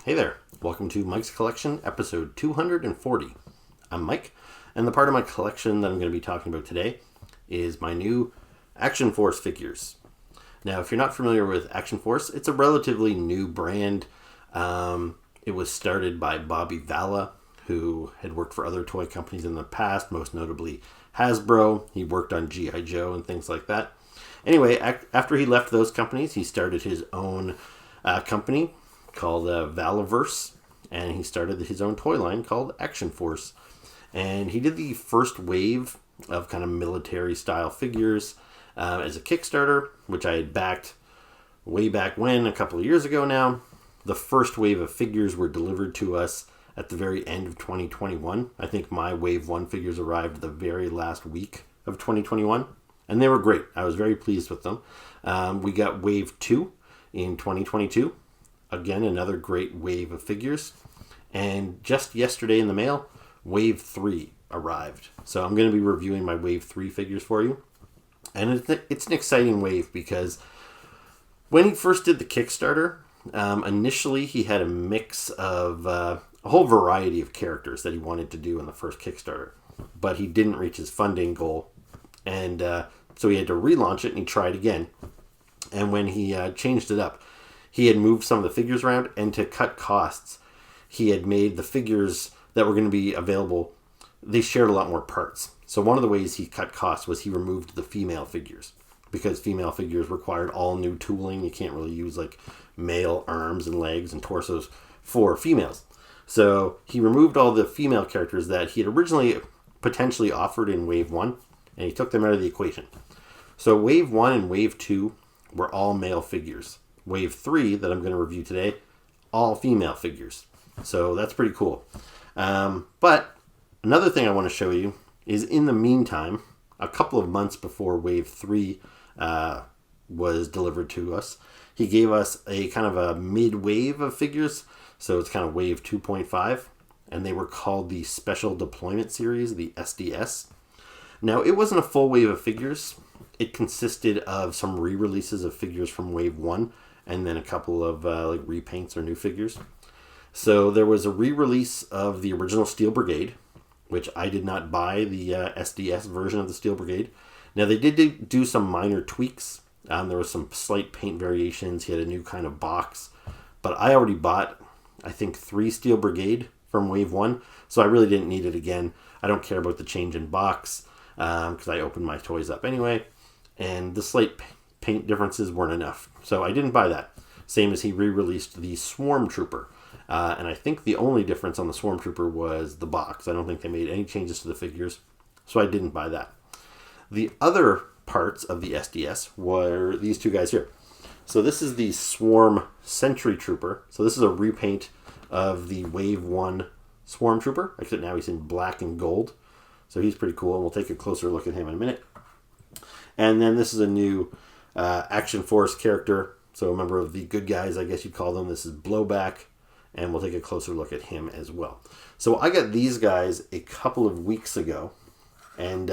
Hey there, welcome to Mike's Collection, episode 240. I'm Mike, and the part of my collection that I'm going to be talking about today is my new Action Force figures. Now, if you're not familiar with Action Force, it's a relatively new brand. It was started by Bobby Valla, who had worked for other toy companies in the past, most notably Hasbro. He worked on G.I. Joe and things like that. Anyway, after he left those companies, he started his own company called Valaverse, and he started his own toy line called Action Force. And he did the first wave of kind of military style figures as a Kickstarter, which I had backed way back when, a couple of years ago now. The first wave of figures were delivered to us at the very end of 2021. I think my Wave 1 figures arrived the very last week of 2021, and they were great. I was very pleased with them. We got Wave 2 in 2022. Again, another great wave of figures. And just yesterday in the mail, Wave 3 arrived. So I'm going to be reviewing my Wave 3 figures for you. And it's an exciting wave because when he first did the Kickstarter, initially he had a mix of a whole variety of characters that he wanted to do in the first Kickstarter. But he didn't reach his funding goal. And so he had to relaunch it, and he tried again. And when he changed it up, he had moved some of the figures around, and to cut costs, he had made the figures that were going to be available, they shared a lot more parts. So one of the ways he cut costs was he removed the female figures, because female figures required all new tooling. You can't really use like male arms and legs and torsos for females. So he removed all the female characters that he had originally potentially offered in Wave 1, and he took them out of the equation. So Wave 1 and Wave 2 were all male figures. Wave 3 that I'm going to review today, all female figures. So that's pretty cool. But another thing I want to show you is, in the meantime, a couple of months before Wave 3 was delivered to us, he gave us a kind of a mid-wave of figures. So it's kind of Wave 2.5. And they were called the Special Deployment Series, the SDS. Now, it wasn't a full wave of figures. It consisted of some re-releases of figures from Wave 1, and then a couple of like repaints or new figures. So there was a re-release of the original Steel Brigade, which I did not buy the SDS version of the Steel Brigade. Now, they did do some minor tweaks. There was some slight paint variations. He had a new kind of box. But I already bought, I think, 3 Steel Brigade from Wave 1, so I really didn't need it again. I don't care about the change in box, because I opened my toys up anyway. And the slight paint differences weren't enough. So I didn't buy that. Same as he re-released the Swarm Trooper. And I think the only difference on the Swarm Trooper was the box. I don't think they made any changes to the figures. So I didn't buy that. The other parts of the SDS were these two guys here. So this is the Swarm Sentry Trooper. So this is a repaint of the Wave 1 Swarm Trooper. Except now he's in black and gold. So he's pretty cool. And we'll take a closer look at him in a minute. And then this is a new Action Force character. So a member of the good guys, I guess you'd call them. This is Blowback. And we'll take a closer look at him as well. So I got these guys a couple of weeks ago. And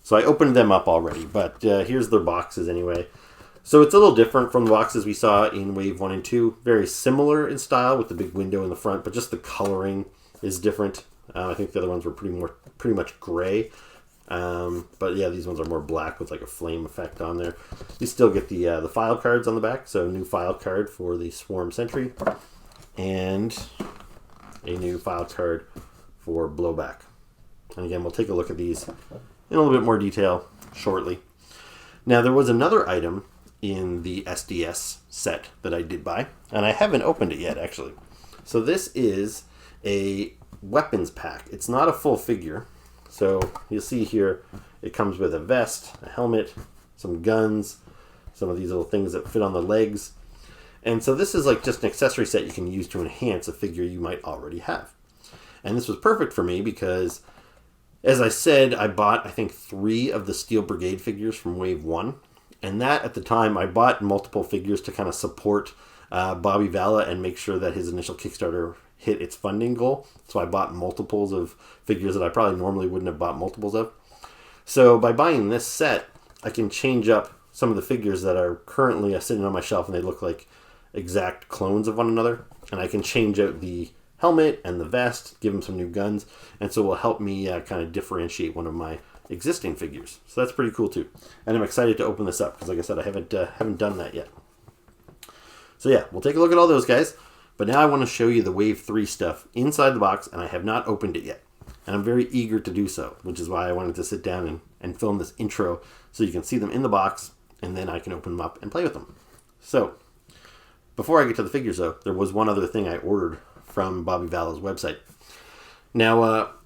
so I opened them up already. But here's their boxes anyway. So it's a little different from the boxes we saw in Wave 1 and 2. Very similar in style with the big window in the front. But just the coloring is different. I think the other ones were pretty much gray. But yeah, these ones are more black with like a flame effect on there. You still get the file cards on the back. So a new file card for the Swarm Sentry. And a new file card for Blowback. And again, we'll take a look at these in a little bit more detail shortly. Now, there was another item in the SDS set that I did buy, and I haven't opened it yet, actually. So this is a weapons pack. It's not a full figure. So you'll see here, it comes with a vest, a helmet, some guns, some of these little things that fit on the legs. And so this is like just an accessory set you can use to enhance a figure you might already have. And this was perfect for me because, as I said, I bought, I think, 3 of the Steel Brigade figures from Wave 1. And that, at the time, I bought multiple figures to kind of support Bobby Valla and make sure that his initial Kickstarter hit its funding goal. So I bought multiples of figures that I probably normally wouldn't have bought multiples of. So by buying this set, I can change up some of the figures that are currently sitting on my shelf, and they look like exact clones of one another. and I can change out the helmet and the vest, give him some new guns, and so it will help me kind of differentiate one of my existing figures. So that's pretty cool too. And I'm excited to open this up because, like I said, I haven't done that yet. So yeah, we'll take a look at all those guys. But now I want to show you the Wave 3 stuff inside the box, and I have not opened it yet. And I'm very eager to do so, which is why I wanted to sit down and film this intro so you can see them in the box, and then I can open them up and play with them. So, before I get to the figures though, there was one other thing I ordered from Bobby Vala's website. Now,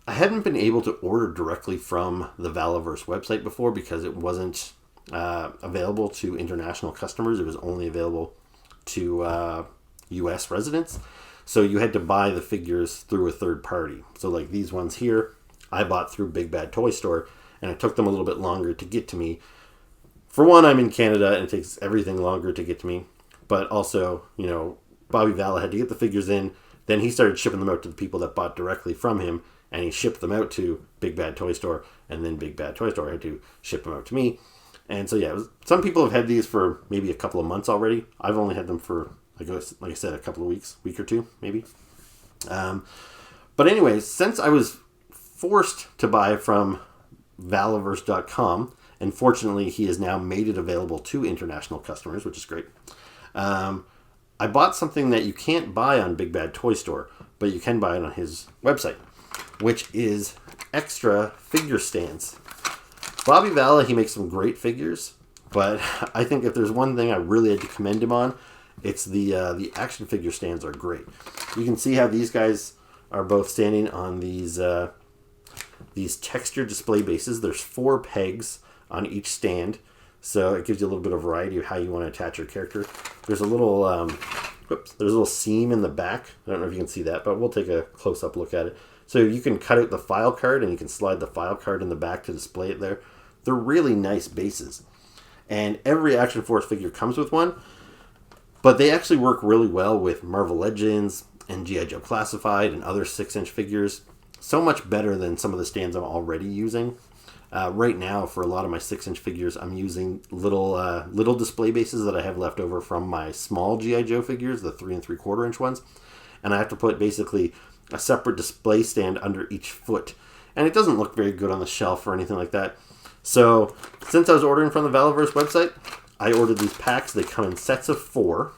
I hadn't been able to order directly from the Valaverse website before because it wasn't available to international customers. It was only available to US residents. So you had to buy the figures through a third party. So like these ones here, I bought through Big Bad Toy Store, and it took them a little bit longer to get to me. For one, I'm in Canada, and it takes everything longer to get to me. But also, you know, Bobby Vala had to get the figures in. Then he started shipping them out to the people that bought directly from him, and he shipped them out to Big Bad Toy Store, and then Big Bad Toy Store had to ship them out to me. And so, yeah, some people have had these for maybe a couple of months already. I've only had them for, like I said, a couple of weeks, week or two, maybe. But anyways, since I was forced to buy from Valaverse.com, and fortunately he has now made it available to international customers, which is great. I bought something that you can't buy on Big Bad Toy Store, but you can buy it on his website, which is extra figure stands. Bobby Vala, he makes some great figures, but I think if there's one thing I really had to commend him on, it's the action figure stands are great. You can see how these guys are both standing on these texture display bases. There's 4 pegs on each stand, so it gives you a little bit of variety of how you want to attach your character. There's a little there's a little seam in the back. I don't know if you can see that, but we'll take a close-up look at it. So you can cut out the file card, and you can slide the file card in the back to display it there. They're really nice bases. And every Action Force figure comes with one, but they actually work really well with Marvel Legends and G.I. Joe Classified and other 6-inch figures. So much better than some of the stands I'm already using. Right now, for a lot of my 6-inch figures, I'm using little display bases that I have left over from my small G.I. Joe figures, the 3 3/4 inch ones. And I have to put basically a separate display stand under each foot. And it doesn't look very good on the shelf or anything like that. So, since I was ordering from the Valaverse website, I ordered these packs. They come in sets of 4.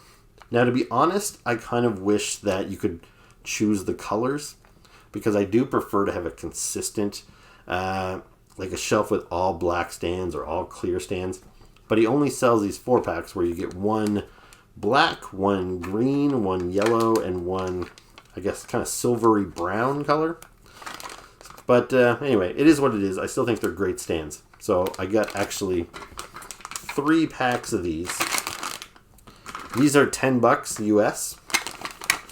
Now, to be honest, I kind of wish that you could choose the colors, because I do prefer to have a consistent, like a shelf with all black stands or all clear stands. But he only sells these 4 packs where you get 1 black, 1 green, 1 yellow, and 1, I guess, kind of silvery brown color. But anyway, it is what it is. I still think they're great stands. So I got actually 3 packs of these. These are $10 US,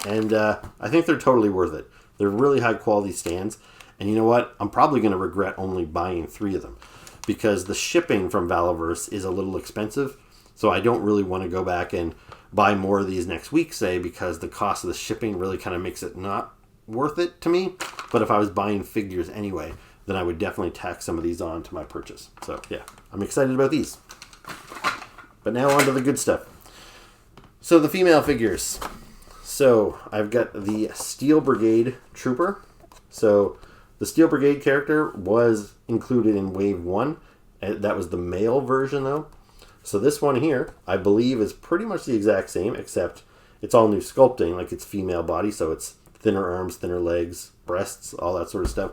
and I think they're totally worth it. They're really high quality stands, and you know what? I'm probably going to regret only buying 3 of them, because the shipping from Valaverse is a little expensive, so I don't really want to go back and buy more of these next week, say, because the cost of the shipping really kind of makes it not worth it to me. But if I was buying figures anyway, then I would definitely tack some of these on to my purchase. So yeah, I'm excited about these. But now on to the good stuff. So the female figures. So I've got the Steel Brigade Trooper. So the Steel Brigade character was included in Wave 1. That was the male version though. So this one here, I believe, is pretty much the exact same, except it's all new sculpting, like it's female body, so it's thinner arms, thinner legs, breasts, all that sort of stuff.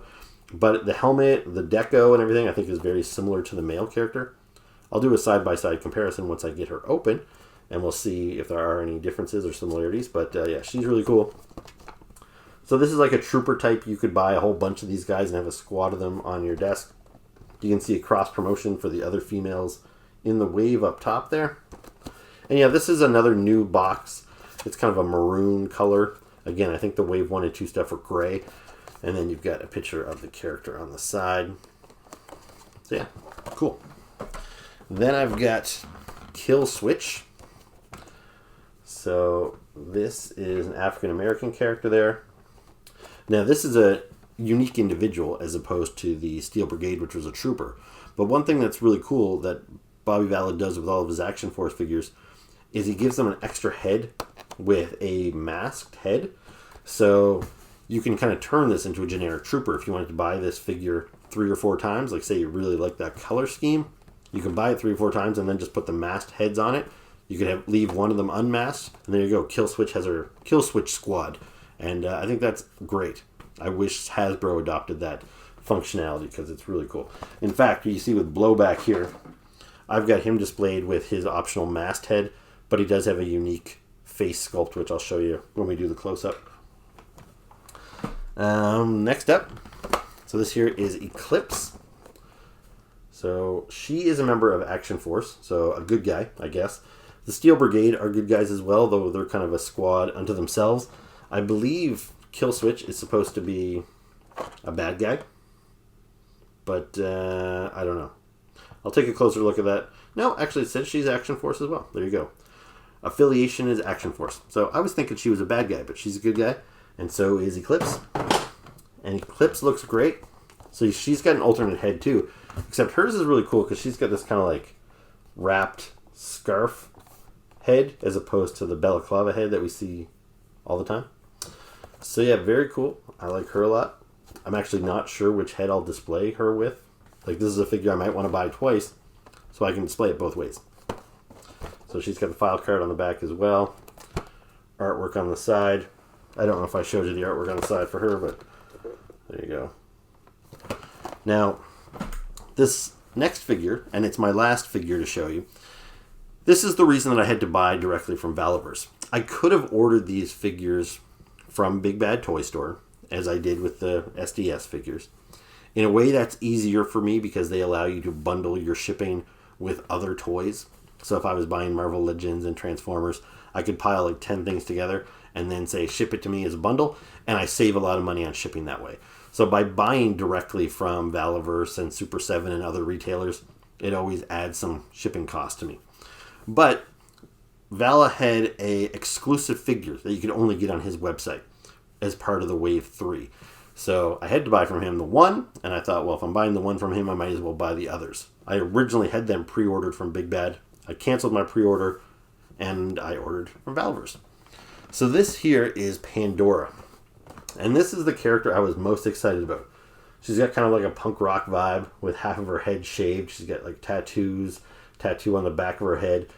But the helmet, the deco, and everything, I think is very similar to the male character. I'll do a side-by-side comparison once I get her open, and we'll see if there are any differences or similarities. But yeah, she's really cool. So this is like a trooper type. You could buy a whole bunch of these guys and have a squad of them on your desk. You can see a cross-promotion for the other females in the wave up top there. And yeah, this is another new box. It's kind of a maroon color. Again, I think the Wave 1 and 2 stuff are gray. And then you've got a picture of the character on the side. So yeah, cool. Then I've got Kill Switch. So this is an African American character there. Now this is a unique individual as opposed to the Steel Brigade, which was a trooper. But one thing that's really cool that Bobby Vala does with all of his Action Force figures is he gives them an extra head with a masked head. So you can kind of turn this into a generic trooper if you wanted to buy this figure 3 or 4 times. Like say you really like that color scheme, you can buy it 3 or 4 times and then just put the masked heads on it. You could leave one of them unmasked, and there you go. Kill Switch has her Kill Switch squad, and I think that's great. I wish Hasbro adopted that functionality because it's really cool. In fact, you see with Blowback here, I've got him displayed with his optional masked head, but he does have a unique face sculpt, which I'll show you when we do the close-up. Next up, so this here is Eclipse. So she is a member of Action Force, so a good guy, I guess. The Steel Brigade are good guys as well, though they're kind of a squad unto themselves. I believe Kill Switch is supposed to be a bad guy, but I don't know. I'll take a closer look at that. No, actually it says she's Action Force as well. There you go. Affiliation is Action Force. So I was thinking she was a bad guy, but she's a good guy, and so is Eclipse. And Eclipse looks great. So she's got an alternate head too, except hers is really cool because she's got this kind of like wrapped scarf head as opposed to the balaclava head that we see all the time. So yeah, very cool. I like her a lot. I'm actually not sure which head I'll display her with. Like this is a figure I might want to buy twice so I can display it both ways. So she's got the file card on the back as well. Artwork on the side. I don't know if I showed you the artwork on the side for her, but there you go. Now, this next figure, and it's my last figure to show you, this is the reason that I had to buy directly from Valaverse. I could have ordered these figures from Big Bad Toy Store, as I did with the SDS figures. In a way, that's easier for me because they allow you to bundle your shipping with other toys. So if I was buying Marvel Legends and Transformers, I could pile like 10 things together and then say ship it to me as a bundle, and I save a lot of money on shipping that way. So by buying directly from Valaverse and Super 7 and other retailers, it always adds some shipping cost to me. But Vala had a exclusive figure that you could only get on his website as part of the Wave 3. So I had to buy from him the one, and I thought, well, if I'm buying the one from him, I might as well buy the others. I originally had them pre-ordered from Big Bad. I canceled my pre-order, and I ordered from Valaverse. So this here is Pandora. And this is the character I was most excited about. She's got kind of like a punk rock vibe with half of her head shaved. She's got like tattoo on the back of her head.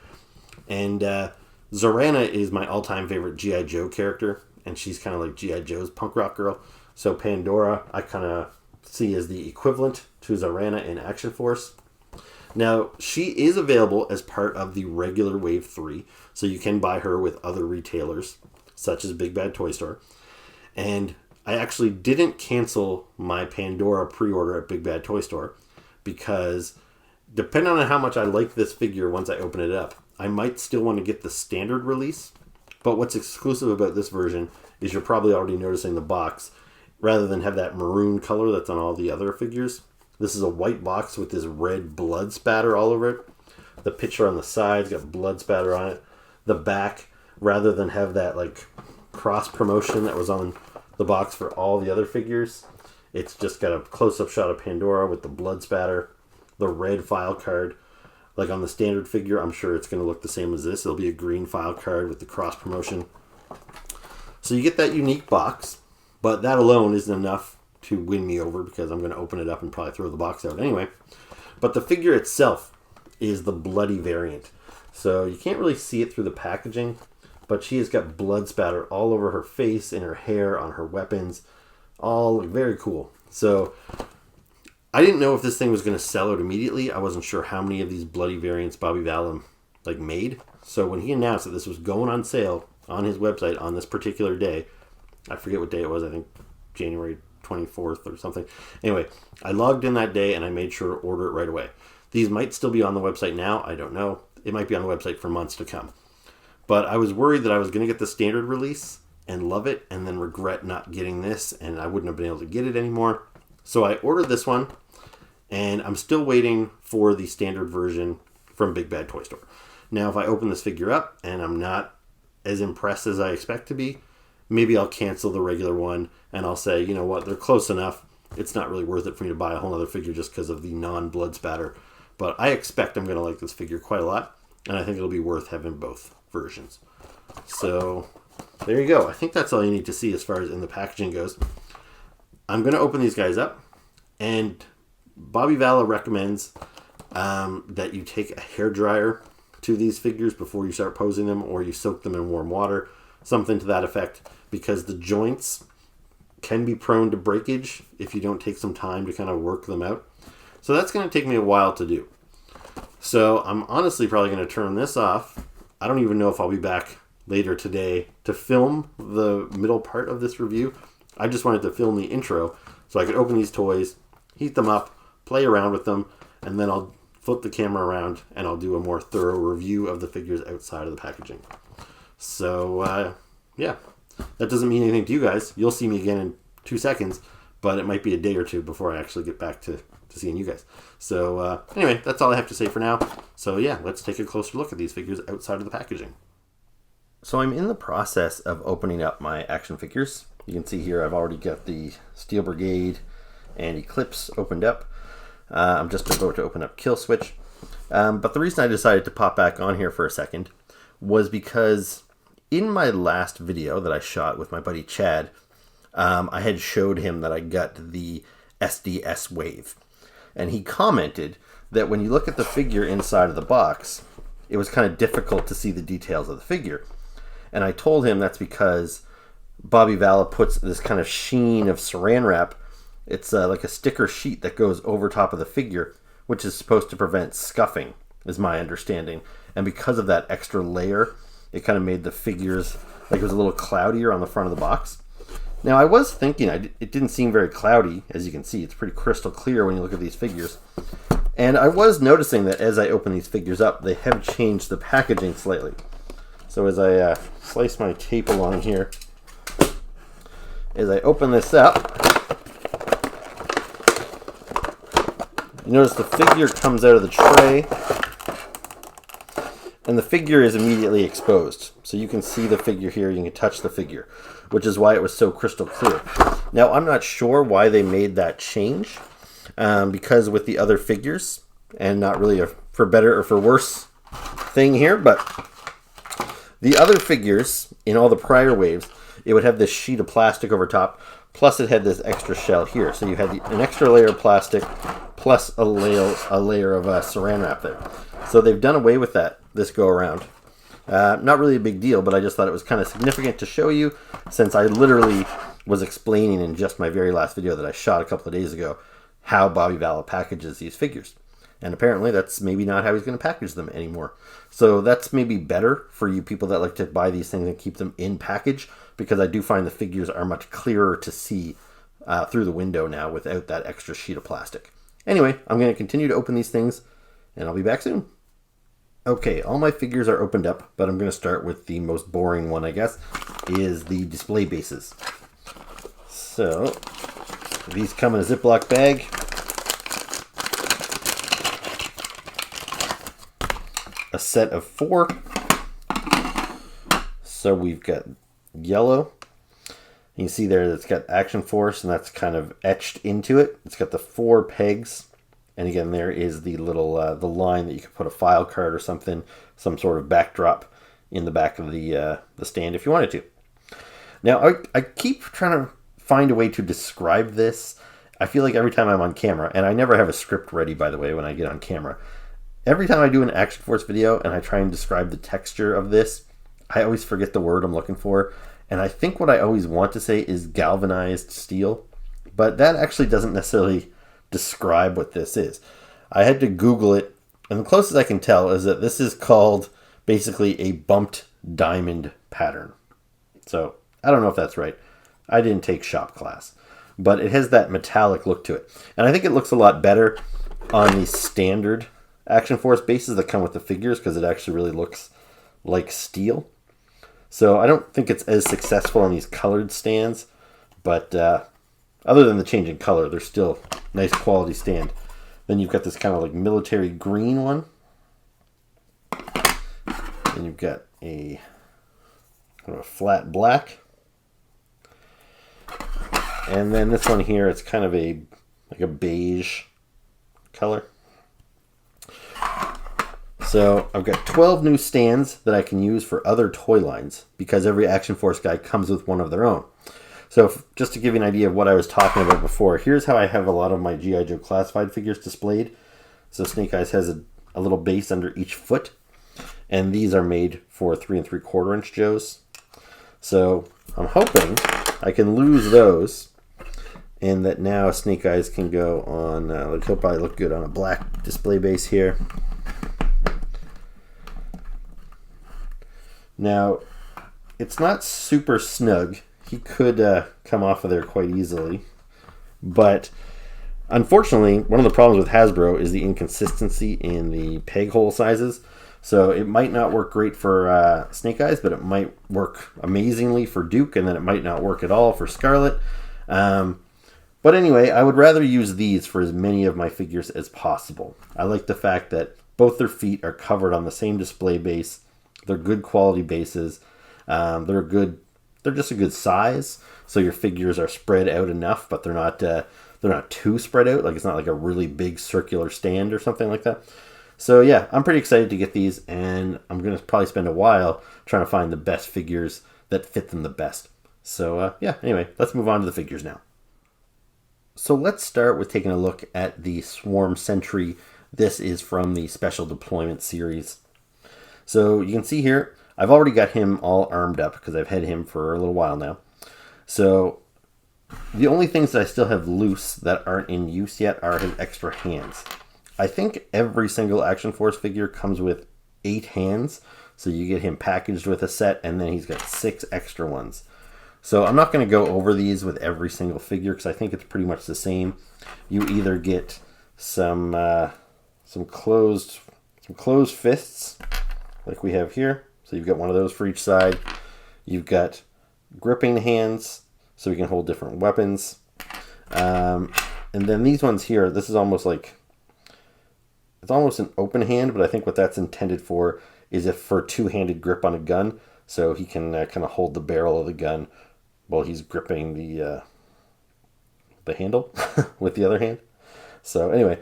And Zorana is my all-time favorite G.I. Joe character, and she's kind of like G.I. Joe's punk rock girl. So Pandora, I kind of see as the equivalent to Zorana in Action Force. Now, she is available as part of the regular Wave 3, so you can buy her with other retailers, such as Big Bad Toy Store. And I actually didn't cancel my Pandora pre-order at Big Bad Toy Store because depending on how much I like this figure once I open it up, I might still want to get the standard release. But what's exclusive about this version is you're probably already noticing the box. Rather than have that maroon color that's on all the other figures, this is a white box with this red blood spatter all over it. The picture on the side's got blood spatter on it. The back, rather than have that like cross promotion that was on the box for all the other figures, it's just got a close-up shot of Pandora with the blood spatter, the red file card. Like on the standard figure, I'm sure it's going to look the same as this. It'll be a green file card with the cross promotion. So you get that unique box, but that alone isn't enough to win me over because I'm going to open it up and probably throw the box out anyway. But the figure itself is the bloody variant. So you can't really see it through the packaging, but she has got blood spatter all over her face, in her hair, on her weapons. All very cool. So I didn't know if this thing was going to sell out immediately. I wasn't sure how many of these bloody variants Bobby Vala made. So when he announced that this was going on sale on his website on this particular day, I forget what day it was, I think January 24th or something. Anyway, I logged in that day and I made sure to order it right away. These might still be on the website now, I don't know. It might be on the website for months to come. But I was worried that I was going to get the standard release and love it and then regret not getting this and I wouldn't have been able to get it anymore. So I ordered this one and I'm still waiting for the standard version from Big Bad Toy Store. Now, if I open this figure up and I'm not as impressed as I expect to be, maybe I'll cancel the regular one and I'll say, you know what, they're close enough. It's not really worth it for me to buy a whole other figure just because of the non-blood spatter. But I expect I'm going to like this figure quite a lot, and I think it'll be worth having both. versions. So there you go. I think that's all you need to see as far as in the packaging goes. I'm going to open these guys up, and Bobby Vala recommends that you take a hairdryer to these figures before you start posing them, or you soak them in warm water, something to that effect, because the joints can be prone to breakage if you don't take some time to kind of work them out. So that's going to take me a while to do. So I'm honestly probably going to turn this off. I don't even know if I'll be back later today to film the middle part of this review. I just wanted to film the intro so I could open these toys, heat them up, play around with them, and then I'll flip the camera around and I'll do a more thorough review of the figures outside of the packaging. So, yeah. That doesn't mean anything to you guys. You'll see me again in 2 seconds, but it might be a day or two before I actually get back to seeing you guys. So anyway, that's all I have to say for now. So yeah, let's take a closer look at these figures outside of the packaging. So I'm in the process of opening up my action figures. You can see here I've already got the Steel Brigade and Eclipse opened up. I'm just about to open up Kill Switch. But the reason I decided to pop back on here for a second was because in my last video that I shot with my buddy Chad, I had showed him that I got the SDS wave. And he commented that when you look at the figure inside of the box, it was kind of difficult to see the details of the figure. And I told him that's because Bobby Vala puts this kind of sheen of saran wrap. It's like a sticker sheet that goes over top of the figure, which is supposed to prevent scuffing, is my understanding. And because of that extra layer, it kind of made the figures like it was a little cloudier on the front of the box. Now, I was thinking, it didn't seem very cloudy. As you can see, it's pretty crystal clear when you look at these figures. And I was noticing that as I open these figures up, they have changed the packaging slightly. So as I slice my tape along here, as I open this up, you notice the figure comes out of the tray, and the figure is immediately exposed. So you can see the figure here, you can touch the figure, which is why it was so crystal clear. Now, I'm not sure why they made that change, because with the other figures, and not really a for better or for worse thing here, but the other figures in all the prior waves, it would have this sheet of plastic over top, plus it had this extra shell here. So you had an extra layer of plastic, plus a layer of saran wrap there. So they've done away with that this go around. Not really a big deal, but I just thought it was kind of significant to show you, since I literally was explaining in just my very last video that I shot a couple of days ago how Bobby Vala packages these figures. And apparently that's maybe not how he's going to package them anymore. So that's maybe better for you people that like to buy these things and keep them in package, because I do find the figures are much clearer to see through the window now without that extra sheet of plastic. Anyway, I'm going to continue to open these things, and I'll be back soon. Okay, all my figures are opened up, but I'm going to start with the most boring one, I guess, is the display bases. So, these come in a Ziploc bag. A set of 4. So we've got yellow. You can see there that it's got Action Force, and that's kind of etched into it. It's got the 4 pegs. And again, there is the little the line that you could put a file card or something, some sort of backdrop in the back of the stand if you wanted to. Now, I keep trying to find a way to describe this. I feel like every time I'm on camera, and I never have a script ready, by the way, when I get on camera. Every time I do an Action Force video and I try and describe the texture of this, I always forget the word I'm looking for. And I think what I always want to say is galvanized steel. But that actually doesn't necessarily describe what this is. I had to Google it, and the closest I can tell is that this is called basically a bumped diamond pattern. So I don't know if that's right. I didn't take shop class, but it has that metallic look to it. And I think it looks a lot better on the standard Action Force bases that come with the figures, because it actually really looks like steel. So I don't think it's as successful on these colored stands, but other than the change in color, they're still nice quality stand. Then you've got this kind of like military green one. Then you've got a kind of a flat black. And then this one here, it's kind of like a beige color. So I've got 12 new stands that I can use for other toy lines because every Action Force guy comes with one of their own. So just to give you an idea of what I was talking about before, here's how I have a lot of my G.I. Joe classified figures displayed. So Snake Eyes has a little base under each foot, and these are made for 3 3/4 inch Joes. So I'm hoping I can lose those, and that now Snake Eyes can go on, he'll probably look good on a black display base here. Now, it's not super snug. He could come off of there quite easily. But unfortunately, one of the problems with Hasbro is the inconsistency in the peg hole sizes. So it might not work great for Snake Eyes, but it might work amazingly for Duke, and then it might not work at all for Scarlet. But anyway, I would rather use these for as many of my figures as possible. I like the fact that both their feet are covered on the same display base. They're good quality bases. They're just a good size, so your figures are spread out enough, but they're not too spread out. Like, it's not like a really big circular stand or something like that. So yeah, I'm pretty excited to get these, and I'm going to probably spend a while trying to find the best figures that fit them the best. So yeah, anyway, let's move on to the figures now. So let's start with taking a look at the Swarm Sentry. This is from the Special Deployment series. So you can see here, I've already got him all armed up because I've had him for a little while now. So the only things that I still have loose that aren't in use yet are his extra hands. I think every single Action Force figure comes with 8 hands. So you get him packaged with a set, and then he's got 6 extra ones. So I'm not going to go over these with every single figure because I think it's pretty much the same. You either get some closed fists, like we have here. So you've got one of those for each side. You've got gripping hands, so we can hold different weapons. And then these ones here, this is almost like, it's almost an open hand, but I think what that's intended for is if for two-handed grip on a gun, so he can kind of hold the barrel of the gun while he's gripping the handle with the other hand. So anyway,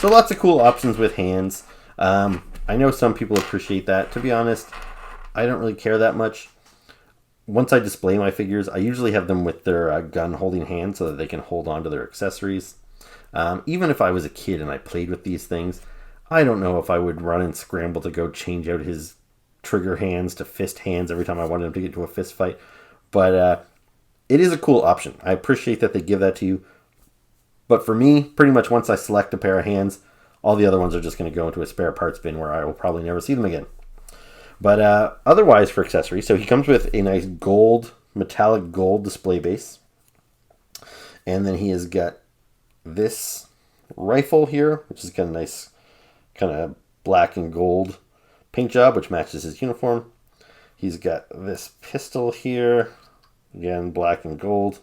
so lots of cool options with hands. I know some people appreciate that. To be honest, I don't really care that much. Once I display my figures, I usually have them with their gun holding hand so that they can hold on to their accessories. Even if I was a kid and I played with these things, I don't know if I would run and scramble to go change out his trigger hands to fist hands every time I wanted him to get to a fist fight. But it is a cool option. I appreciate that they give that to you. But for me, pretty much once I select a pair of hands, all the other ones are just going to go into a spare parts bin where I will probably never see them again. But otherwise for accessories, so he comes with a nice gold, metallic gold display base. And then he has got this rifle here, which is got a nice kind of black and gold paint job, which matches his uniform. He's got this pistol here, again, black and gold.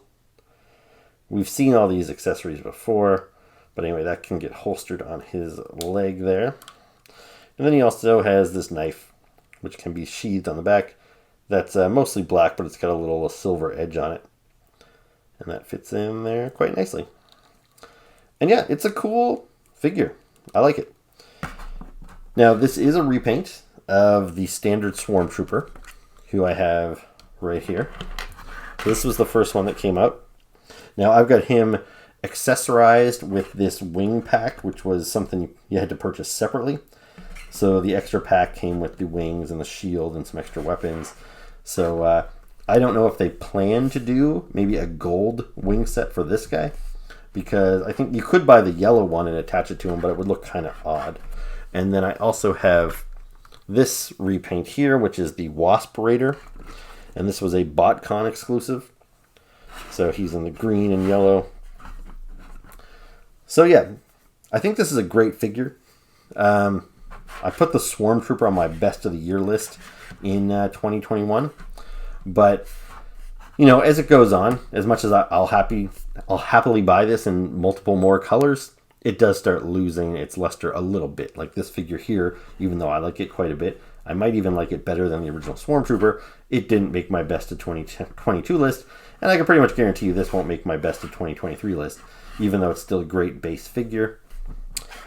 We've seen all these accessories before, but anyway, that can get holstered on his leg there. And then he also has this knife, which can be sheathed on the back. That's mostly black, but it's got a little silver edge on it. And that fits in there quite nicely. And yeah, it's a cool figure. I like it. Now, this is a repaint of the standard Swarm Trooper, who I have right here. So this was the first one that came out. Now, I've got him accessorized with this wing pack, which was something you had to purchase separately. So the extra pack came with the wings and the shield and some extra weapons. So I don't know if they plan to do maybe a gold wing set for this guy, because I think you could buy the yellow one and attach it to him, but it would look kind of odd. And then I also have this repaint here, which is the Wasp Raider. And this was a BotCon exclusive. So he's in the green and yellow. So yeah, I think this is a great figure. I put the Swarm Trooper on my best of the year list in 2021. But, you know, as it goes on, as much as I'll happily buy this in multiple more colors, it does start losing its luster a little bit. Like this figure here, even though I like it quite a bit, I might even like it better than the original Swarm Trooper. It didn't make my best of 2022 list, and I can pretty much guarantee you this won't make my best of 2023 list, even though it's still a great base figure.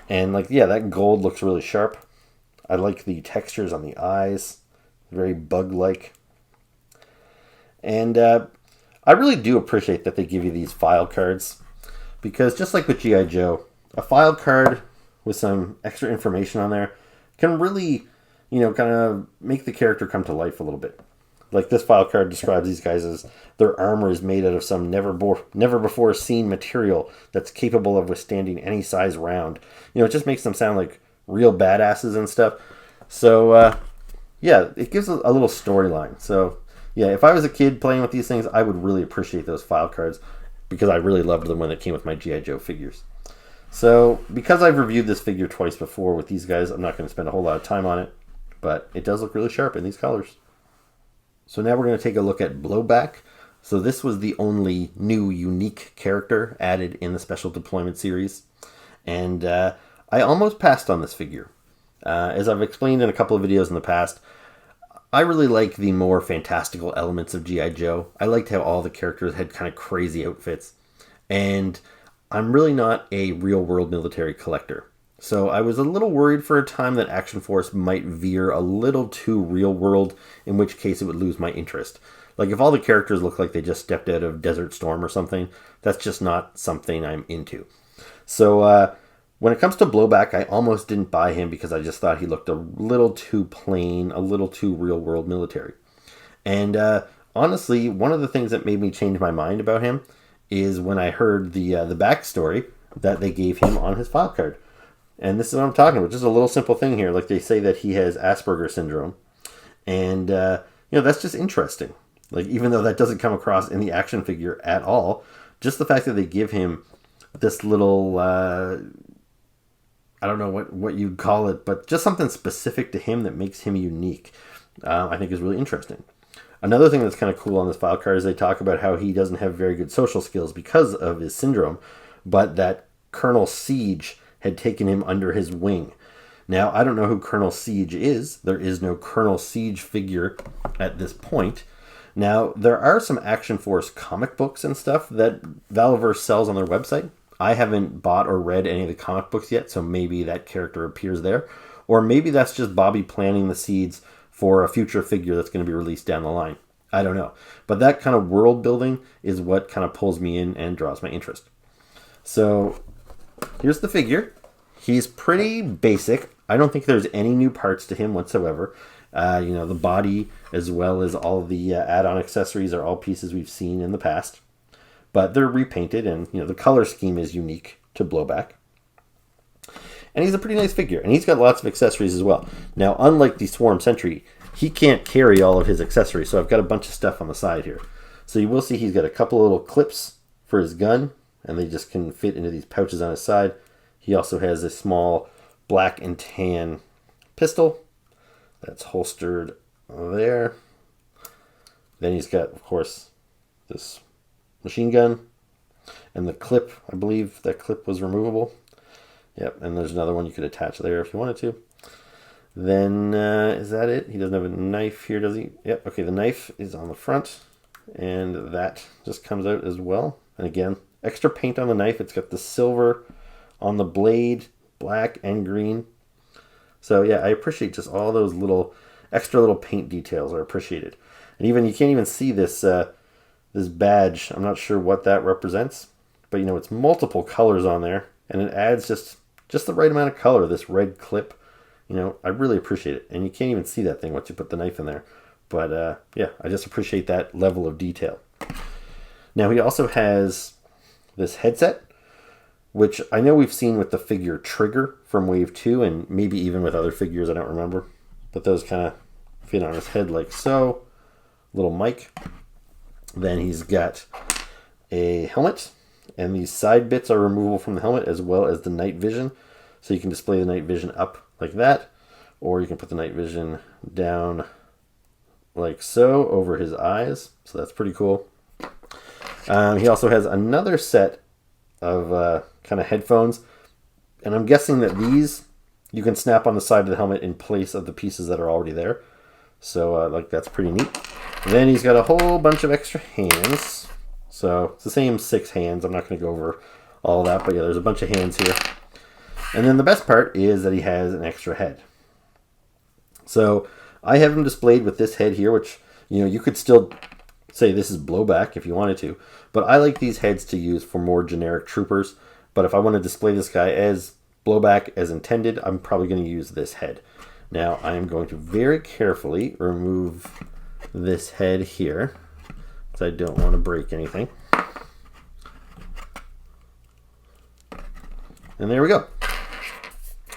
And like, yeah, that gold looks really sharp. I like the textures on the eyes, very bug-like. And I really do appreciate that they give you these file cards, because just like with G.I. Joe, a file card with some extra information on there can really, kind of make the character come to life a little bit. Like this file card describes these guys as their armor is made out of some never before seen material that's capable of withstanding any size round. It just makes them sound like real badasses and stuff. So, yeah, it gives a little storyline. So, yeah, if I was a kid playing with these things, I would really appreciate those file cards, because I really loved them when it came with my G.I. Joe figures. So, because I've reviewed this figure twice before with these guys, I'm not going to spend a whole lot of time on it, but it does look really sharp in these colors. So now we're going to take a look at Blowback. So this was the only new unique character added in the Special Deployment series. And I almost passed on this figure. As I've explained in a couple of videos in the past, I really like the more fantastical elements of G.I. Joe. I liked how all the characters had kind of crazy outfits. And I'm really not a real-world military collector. So I was a little worried for a time that Action Force might veer a little too real-world, in which case it would lose my interest. Like if all the characters look like they just stepped out of Desert Storm or something, that's just not something I'm into. So when it comes to Blowback, I almost didn't buy him because I just thought he looked a little too plain, a little too real-world military. And honestly, one of the things that made me change my mind about him is when I heard the backstory that they gave him on his file card. And this is what I'm talking about. Just a little simple thing here. Like they say that he has Asperger's syndrome. And, that's just interesting. Like, even though that doesn't come across in the action figure at all, just the fact that they give him this little, I don't know what you'd call it, but just something specific to him that makes him unique, I think is really interesting. Another thing that's kind of cool on this file card is they talk about how he doesn't have very good social skills because of his syndrome, but that Colonel Siege had taken him under his wing. Now, I don't know who Colonel Siege is. There is no Colonel Siege figure at this point. Now, there are some Action Force comic books and stuff that Valaverse sells on their website. I haven't bought or read any of the comic books yet, so maybe that character appears there. Or maybe that's just Bobby planting the seeds for a future figure that's going to be released down the line. I don't know. But that kind of world building is what kind of pulls me in and draws my interest. So here's the figure. He's pretty basic. I don't think there's any new parts to him whatsoever. The body as well as all the add-on accessories are all pieces we've seen in the past. But they're repainted, and the color scheme is unique to Blowback. And he's a pretty nice figure, and he's got lots of accessories as well. Now, unlike the Swarm Sentry, he can't carry all of his accessories, so I've got a bunch of stuff on the side here. So you will see he's got a couple little clips for his gun, and they just can fit into these pouches on his side. He also has a small black and tan pistol that's holstered there. Then he's got, of course, this machine gun. And the clip, I believe that clip was removable. Yep, and there's another one you could attach there if you wanted to. Then, is that it? He doesn't have a knife here, does he? Yep, okay, the knife is on the front. And that just comes out as well. And again, extra paint on the knife. It's got the silver on the blade, black and green. So yeah, I appreciate just all those extra little paint details are appreciated. And even you can't even see this this badge. I'm not sure what that represents, but it's multiple colors on there, and it adds just the right amount of color. This red clip, I really appreciate it. And you can't even see that thing once you put the knife in there. But yeah, I just appreciate that level of detail. Now he also has this headset, which I know we've seen with the figure Trigger from Wave 2, and maybe even with other figures, I don't remember. But those kind of fit on his head like so. Little mic. Then he's got a helmet, and these side bits are removable from the helmet, as well as the night vision. So you can display the night vision up like that, or you can put the night vision down like so over his eyes. So that's pretty cool. He also has another set of kind of headphones, and I'm guessing that these you can snap on the side of the helmet in place of the pieces that are already there. So that's pretty neat. And then he's got a whole bunch of extra hands. So it's the same 6 hands. I'm not going to go over all that, but yeah, there's a bunch of hands here. And then the best part is that he has an extra head. So I have him displayed with this head here, which, you could still say this is Blowback if you wanted to. But I like these heads to use for more generic troopers. But if I want to display this guy as Blowback as intended, I'm probably going to use this head. Now I am going to very carefully remove this head here, because I don't want to break anything. And there we go.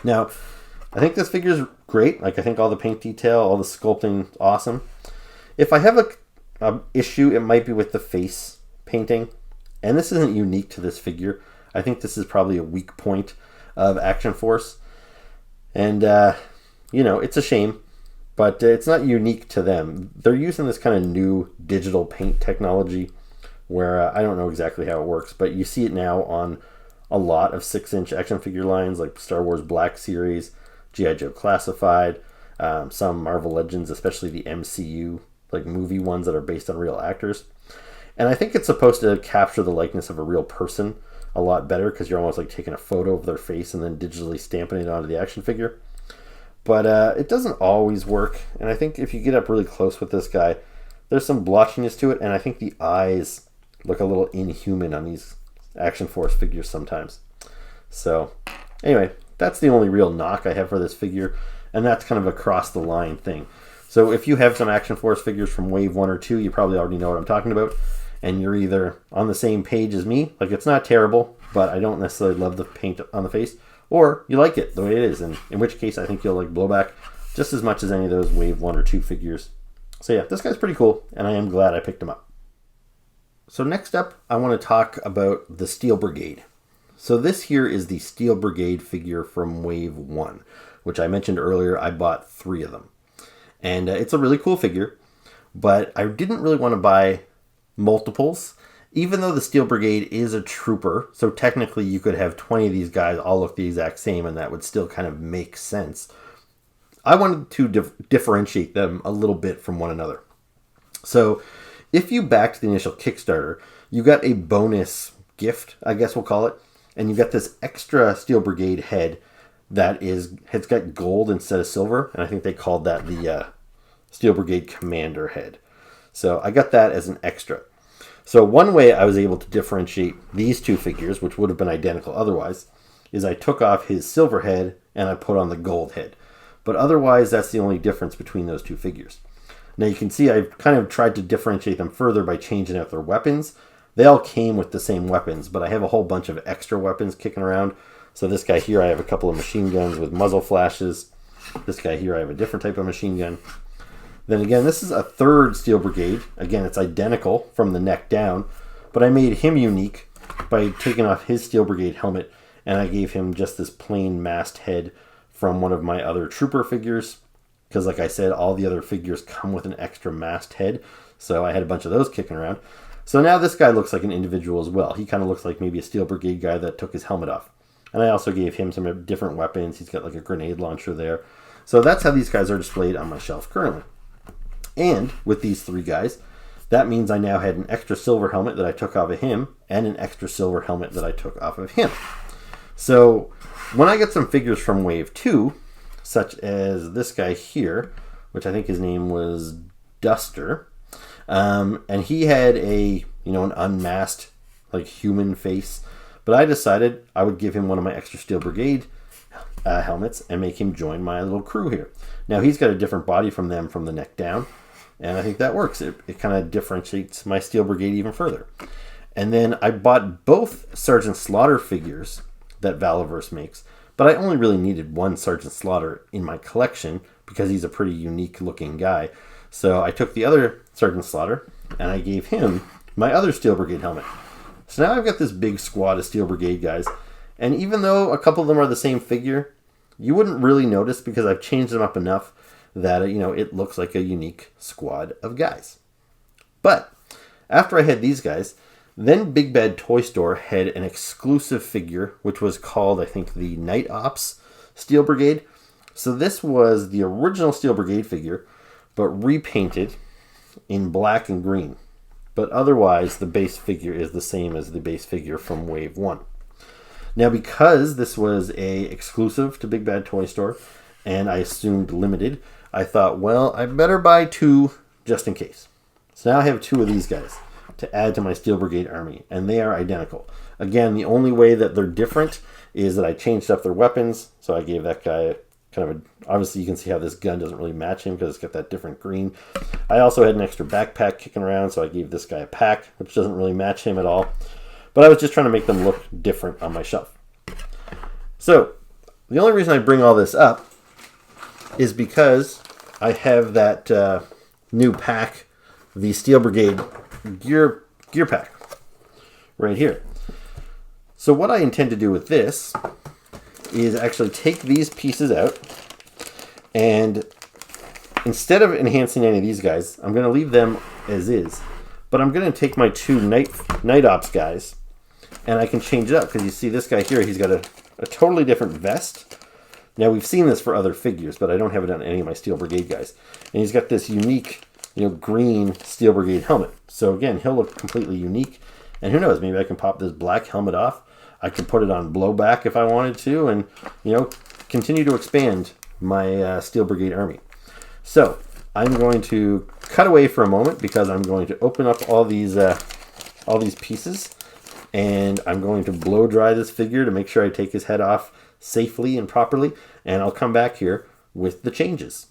Now, I think this figure is great. Like, I think all the paint detail, all the sculpting, awesome. If I have a issue, it might be with the face painting. And this isn't unique to this figure. I think this is probably a weak point of Action Force. And, it's a shame, but it's not unique to them. They're using this kind of new digital paint technology where I don't know exactly how it works, but you see it now on a lot of 6-inch action figure lines like Star Wars Black Series, G.I. Joe Classified, some Marvel Legends, especially the MCU, like movie ones that are based on real actors. And I think it's supposed to capture the likeness of a real person a lot better, because you're almost like taking a photo of their face and then digitally stamping it onto the action figure. But it doesn't always work, and I think if you get up really close with this guy, there's some blotchiness to it, and I think the eyes look a little inhuman on these Action Force figures sometimes. So anyway, that's the only real knock I have for this figure, and that's kind of a across the line thing. So if you have some Action Force figures from Wave 1 or 2, you probably already know what I'm talking about, and you're either on the same page as me, like it's not terrible, but I don't necessarily love the paint on the face, or you like it the way it is, and in which case I think you'll like Blowback just as much as any of those Wave 1 or 2 figures. So yeah, this guy's pretty cool, and I am glad I picked him up. So next up, I want to talk about the Steel Brigade. So this here is the Steel Brigade figure from Wave 1, which I mentioned earlier. I bought 3 of them. And it's a really cool figure, but I didn't really want to buy multiples, even though the Steel Brigade is a trooper. So technically you could have 20 of these guys all look the exact same, and that would still kind of make sense. I wanted to differentiate them a little bit from one another. So if you backed the initial Kickstarter, you got a bonus gift, I guess we'll call it, and you got this extra Steel Brigade head that has got gold instead of silver, and I think they called that the Steel Brigade Commander head. So I got that as an extra. So one way I was able to differentiate these two figures, which would have been identical otherwise, is I took off his silver head and I put on the gold head. But otherwise, that's the only difference between those two figures. Now you can see I've kind of tried to differentiate them further by changing out their weapons. They all came with the same weapons, but I have a whole bunch of extra weapons kicking around. So this guy here, I have a couple of machine guns with muzzle flashes. This guy here, I have a different type of machine gun. Then again, this is a third Steel Brigade. Again, it's identical from the neck down, but I made him unique by taking off his Steel Brigade helmet, and I gave him just this plain masked head from one of my other trooper figures, because like I said, all the other figures come with an extra masked head, so I had a bunch of those kicking around. So now this guy looks like an individual as well. He kind of looks like maybe a Steel Brigade guy that took his helmet off. And I also gave him some different weapons. He's got like a grenade launcher there. So that's how these guys are displayed on my shelf currently. And with these 3 guys, that means I now had an extra silver helmet that I took off of him and an extra silver helmet that I took off of him. So when I get some figures from Wave 2, such as this guy here, which I think his name was Duster, and he had an unmasked like human face, but I decided I would give him one of my extra Steel Brigade helmets and make him join my little crew here. Now he's got a different body from them from the neck down, and I think that works. It kind of differentiates my Steel Brigade even further. And then I bought both Sergeant Slaughter figures that Valaverse makes, but I only really needed one Sergeant Slaughter in my collection because he's a pretty unique looking guy. So I took the other Sergeant Slaughter and I gave him my other Steel Brigade helmet. So now I've got this big squad of Steel Brigade guys, and even though a couple of them are the same figure, you wouldn't really notice because I've changed them up enough that it looks like a unique squad of guys. But after I had these guys, then Big Bad Toy Store had an exclusive figure, which was called, I think, the Night Ops Steel Brigade. So this was the original Steel Brigade figure, but repainted in black and green. But otherwise, the base figure is the same as the base figure from Wave 1. Now, because this was a exclusive to Big Bad Toy Store, and I assumed limited, I thought, well, I better buy 2 just in case. So now I have 2 of these guys to add to my Steel Brigade army, and they are identical. Again, the only way that they're different is that I changed up their weapons. So I gave that guy kind of a, obviously you can see how this gun doesn't really match him because it's got that different green. I also had an extra backpack kicking around, so I gave this guy a pack, which doesn't really match him at all. But I was just trying to make them look different on my shelf. So the only reason I bring all this up is because I have that new pack, the Steel Brigade gear pack right here. So what I intend to do with this is actually take these pieces out, and instead of enhancing any of these guys, I'm going to leave them as is. But I'm going to take my 2 night ops guys, and I can change it up because you see this guy here, he's got a totally different vest. Now we've seen this for other figures, but I don't have it on any of my Steel Brigade guys. And he's got this unique, green Steel Brigade helmet. So again, he'll look completely unique. And who knows, maybe I can pop this black helmet off. I could put it on Blowback if I wanted to, and continue to expand my Steel Brigade army. So I'm going to cut away for a moment because I'm going to open up all these pieces, and I'm going to blow dry this figure to make sure I take his head off safely and properly, and I'll come back here with the changes.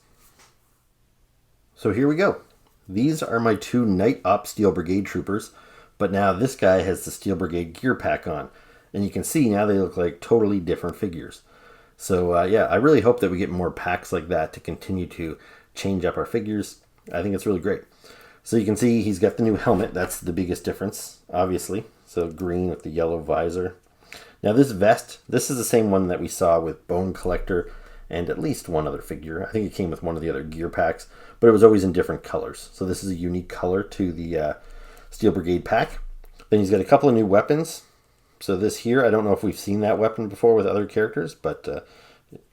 So here we go. These are my 2 Night Op Steel Brigade troopers, but now this guy has the Steel Brigade gear pack on. And you can see now they look like totally different figures. So yeah, I really hope that we get more packs like that to continue to change up our figures. I think it's really great. So you can see he's got the new helmet. That's the biggest difference, obviously. So green with the yellow visor. Now this vest, this is the same one that we saw with Bone Collector and at least one other figure. I think it came with one of the other gear packs, but it was always in different colors. So this is a unique color to the Steel Brigade pack. Then he's got a couple of new weapons. So this here, I don't know if we've seen that weapon before with other characters, but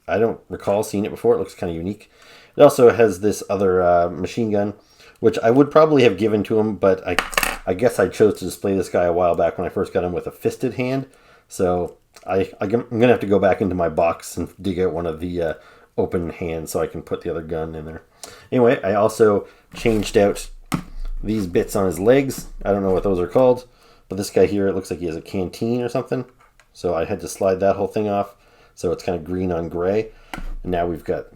I don't recall seeing it before. It looks kind of unique. It also has this other machine gun, which I would probably have given to him, but I guess I chose to display this guy a while back when I first got him with a fisted hand. So I'm going to have to go back into my box and dig out one of the open hands so I can put the other gun in there. Anyway, I also changed out these bits on his legs. I don't know what those are called. But this guy here, it looks like he has a canteen or something. So I had to slide that whole thing off. So it's kind of green on gray. And now we've got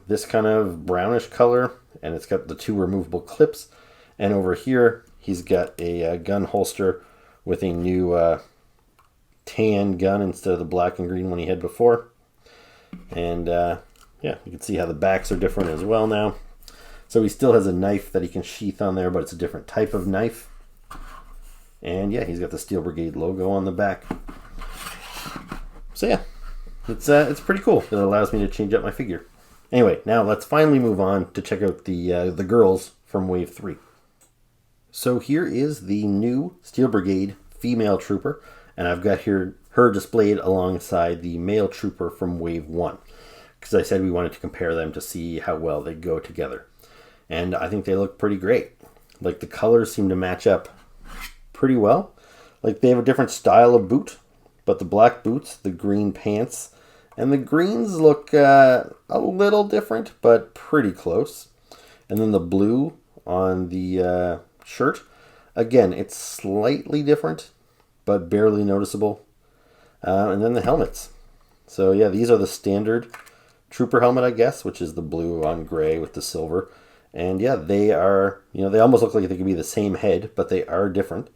this kind of brownish color. And it's got the 2 removable clips. And over here, he's got a gun holster with a new tan gun instead of the black and green one he had before. And yeah, you can see how the backs are different as well now. So he still has a knife that he can sheath on there, but it's a different type of knife. And yeah, he's got the Steel Brigade logo on the back. So yeah, it's pretty cool. It allows me to change up my figure. Anyway, now let's finally move on to check out the girls from Wave 3. So here is the new Steel Brigade female trooper, and I've got here her displayed alongside the male trooper from Wave 1, because I said we wanted to compare them to see how well they go together. And I think they look pretty great. Like the colors seem to match up pretty well. Like they have a different style of boot, but the black boots, the green pants, and the greens look a little different, but pretty close. And then the blue on the shirt, again, it's slightly different, but barely noticeable. And then the helmets. So yeah, these are the standard trooper helmet, I guess, which is the blue on gray with the silver. And yeah, they are, they almost look like they could be the same head, but they are different.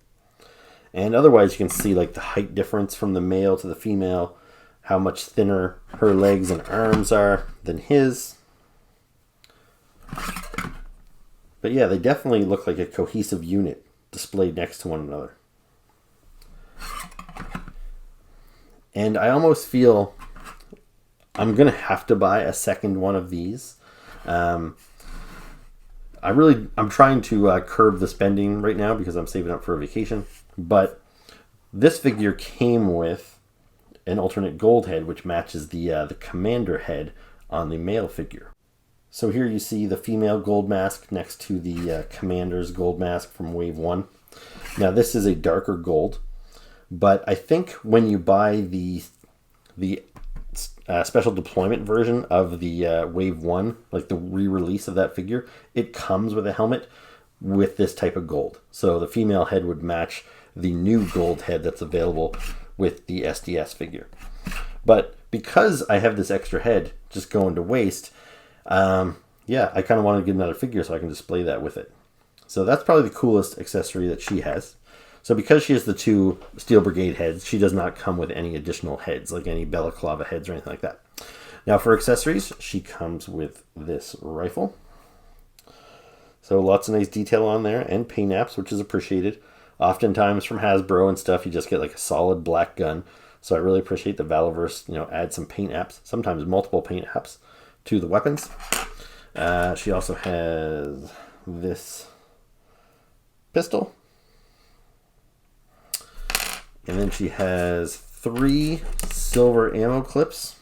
And otherwise, you can see like the height difference from the male to the female, how much thinner her legs and arms are than his. But yeah, they definitely look like a cohesive unit displayed next to one another. And I almost feel I'm going to have to buy a second one of these. I'm trying to curb the spending right now because I'm saving up for a vacation. But this figure came with an alternate gold head, which matches the commander head on the male figure. So here you see the female gold mask next to the commander's gold mask from Wave 1. Now this is a darker gold, but I think when you buy the special deployment version of the Wave 1, like the re-release of that figure, it comes with a helmet with this type of gold. So the female head would match the new gold head that's available with the SDS figure. But because I have this extra head just going to waste, yeah, I kind of want to get another figure so I can display that with it. So that's probably the coolest accessory that she has. So because she has the 2 Steel Brigade heads, she does not come with any additional heads, like any balaclava heads or anything like that. Now for accessories, she comes with this rifle. So lots of nice detail on there and paint apps, which is appreciated. Oftentimes from Hasbro and stuff, you just get like a solid black gun. So I really appreciate the Valaverse, add some paint apps, sometimes multiple paint apps to the weapons. She also has this pistol. And then she has 3 silver ammo clips.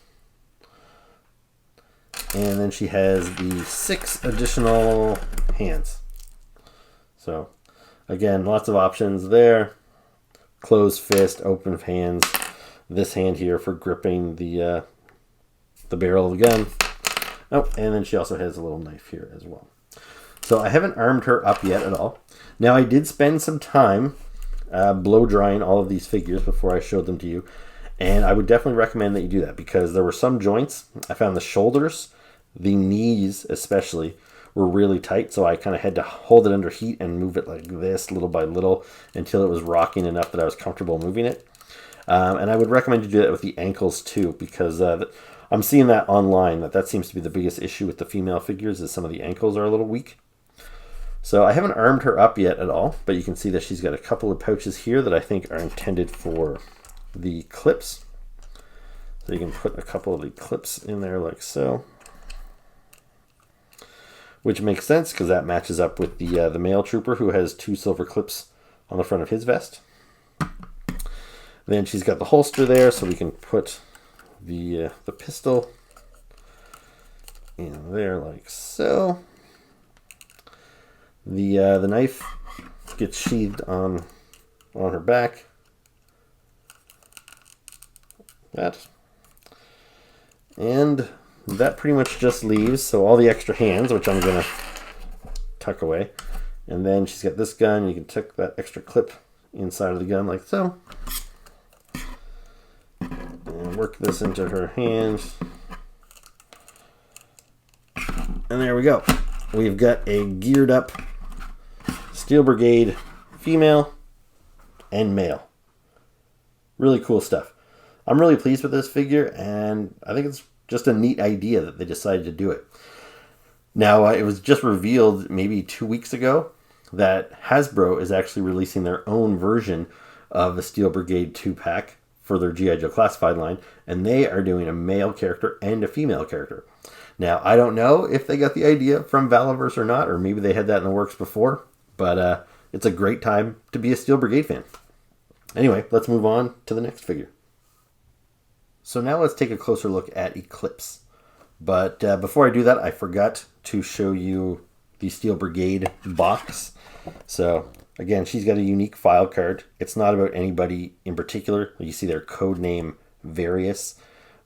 And then she has the 6 additional hands. So, again, lots of options there. Closed fist, open hands. This hand here for gripping the barrel of the gun. Oh, and then she also has a little knife here as well. So I haven't armed her up yet at all. Now I did spend some time blow drying all of these figures before I showed them to you. And I would definitely recommend that you do that because there were some joints. I found the shoulders, the knees especially, were really tight. So I kind of had to hold it under heat and move it like this little by little until it was rocking enough that I was comfortable moving it. And I would recommend you do that with the ankles too because I'm seeing that online that seems to be the biggest issue with the female figures is some of the ankles are a little weak. So I haven't armed her up yet at all, but you can see that she's got a couple of pouches here that I think are intended for the clips. So you can put a couple of the clips in there like so. Which makes sense because that matches up with the male trooper who has 2 silver clips on the front of his vest. Then she's got the holster there so we can put the pistol in there like so. The knife gets sheathed on her back. That. And that pretty much just leaves, so all the extra hands, which I'm going to tuck away. And then she's got this gun. You can tuck that extra clip inside of the gun like so. And work this into her hands. And there we go. We've got a geared up Steel Brigade female and male. Really cool stuff. I'm really pleased with this figure, and I think it's just a neat idea that they decided to do it. Now, it was just revealed maybe 2 weeks ago that Hasbro is actually releasing their own version of the Steel Brigade 2-pack for their G.I. Joe Classified line, and they are doing a male character and a female character. Now, I don't know if they got the idea from Valaverse or not, or maybe they had that in the works before, but it's a great time to be a Steel Brigade fan. Anyway, let's move on to the next figure. So now let's take a closer look at Eclipse. But before I do that, I forgot to show you the Steel Brigade box. So again, she's got a unique file card. It's not about anybody in particular. You see their code name Various.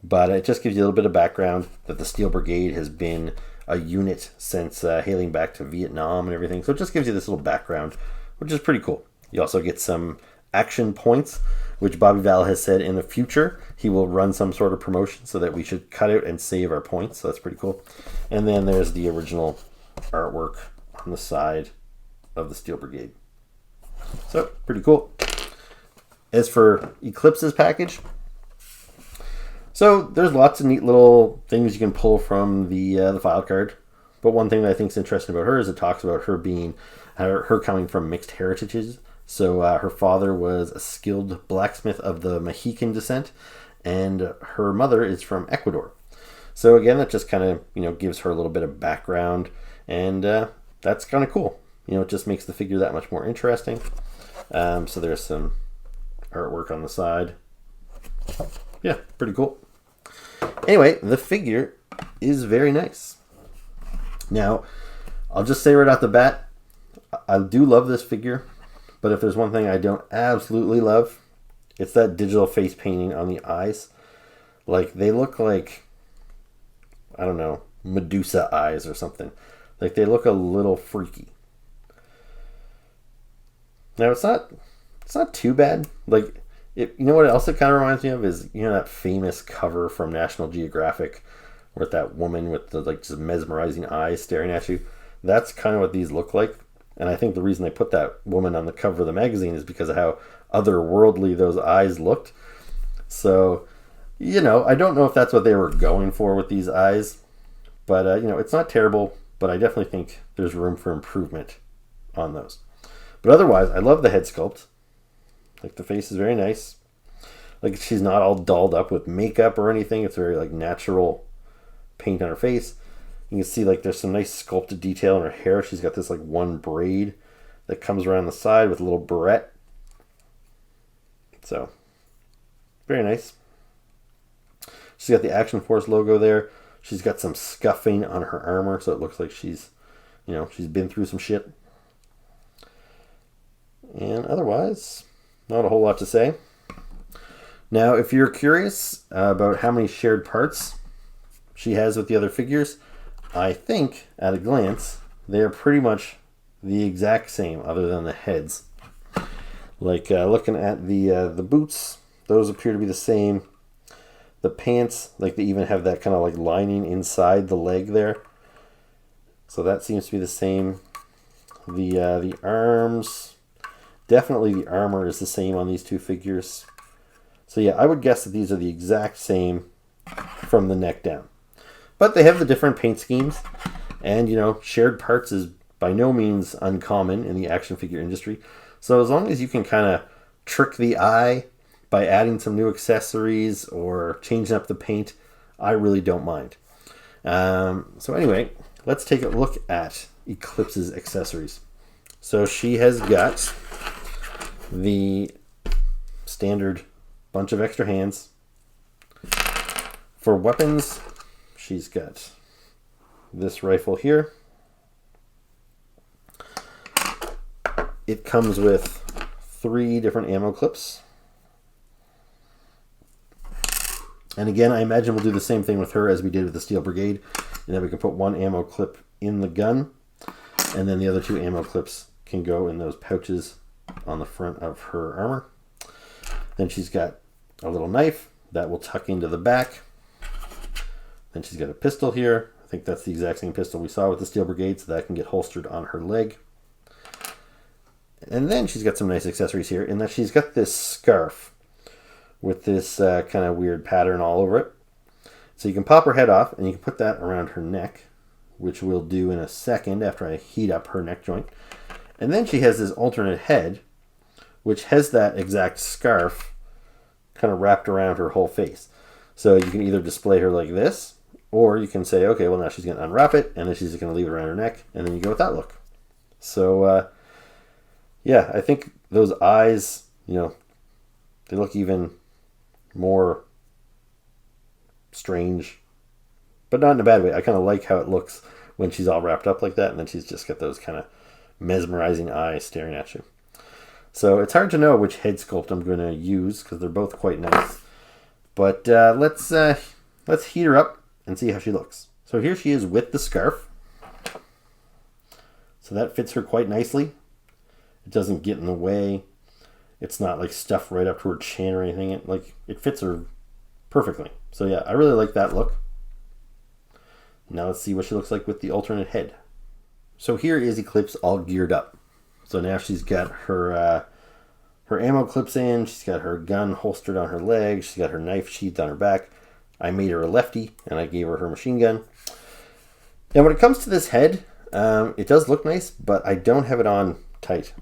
But it just gives you a little bit of background that the Steel Brigade has been a unit since hailing back to Vietnam and everything. So it just gives you this little background, which is pretty cool. You also get some action points, which Bobby Val has said in the future he will run some sort of promotion so that we should cut out and save our points. So that's pretty cool. And then there's the original artwork on the side of the Steel Brigade. So pretty cool. As for Eclipse's package, so there's lots of neat little things you can pull from the file card. But one thing that I think is interesting about her is it talks about her being her coming from mixed heritages. So her father was a skilled blacksmith of the Mohican descent, and her mother is from Ecuador. So again, that just kind of gives her a little bit of background, and that's kind of cool. It just makes the figure that much more interesting. So there's some artwork on the side. Yeah, pretty cool. Anyway, the figure is very nice. Now, I'll just say right off the bat, I do love this figure. But if there's one thing I don't absolutely love, it's that digital face painting on the eyes. Like, they look like, I don't know, Medusa eyes or something. Like, they look a little freaky. Now, it's not too bad. Like, you know what else it kind of reminds me of is, you know, that famous cover from National Geographic with that woman with the, like, just mesmerizing eyes staring at you. That's kind of what these look like. And I think the reason they put that woman on the cover of the magazine is because of how otherworldly those eyes looked. So, you know, I don't know if that's what they were going for with these eyes. But, you know, it's not terrible. But I definitely think there's room for improvement on those. But otherwise, I love the head sculpt. Like, the face is very nice. Like, she's not all dolled up with makeup or anything. It's very, like, natural paint on her face. You can see, like, there's some nice sculpted detail in her hair. She's got this, like, one braid that comes around the side with a little barrette. So, very nice. She's got the Action Force logo there. She's got some scuffing on her armor, so it looks like she's, you know, she's been through some shit. And otherwise, not a whole lot to say. Now, if you're curious about how many shared parts she has with the other figures, I think, at a glance, they're pretty much the exact same, other than the heads. Like, looking at the boots, those appear to be the same. The pants, like, they even have that kind of, like, lining inside the leg there. So that seems to be the same. The arms, definitely the armor is the same on these two figures. So yeah, I would guess that these are the exact same from the neck down. But they have the different paint schemes. And, you know, shared parts is by no means uncommon in the action figure industry. So as long as you can kind of trick the eye by adding some new accessories or changing up the paint, I really don't mind. So anyway, let's take a look at Eclipse's accessories. So she has got the standard bunch of extra hands. For weapons, she's got this rifle here. It comes with 3 different ammo clips. And again, I imagine we'll do the same thing with her as we did with the Steel Brigade. And then we can put 1 ammo clip in the gun. And then the other 2 ammo clips can go in those pouches on the front of her armor. Then she's got a little knife that will tuck into the back. Then she's got a pistol here. I think that's the exact same pistol we saw with the Steel Brigade, so that can get holstered on her leg. And then she's got some nice accessories here in that she's got this scarf with this kind of weird pattern all over it. So you can pop her head off and you can put that around her neck, which we'll do in a second after I heat up her neck joint. And then she has this alternate head, which has that exact scarf kind of wrapped around her whole face. So you can either display her like this, or you can say, okay, well now she's going to unwrap it, and then she's going to leave it around her neck, and then you go with that look. So, yeah, I think those eyes, you know, they look even more strange, but not in a bad way. I kind of like how it looks when she's all wrapped up like that, and then she's just got those kind of mesmerizing eyes staring at you. So it's hard to know which head sculpt I'm going to use because they're both quite nice. But let's heat her up and see how she looks. So here she is with the scarf. So that fits her quite nicely. It doesn't get in the way. It's not like stuffed right up to her chin or anything. It fits her perfectly. So yeah, I really like that look. Now let's see what she looks like with the alternate head. So here is Eclipse all geared up. So now she's got her ammo clips in. She's got her gun holstered on her leg. She's got her knife sheathed on her back. I made her a lefty, and I gave her her machine gun. Now when it comes to this head, it does look nice, but I don't have it on tight.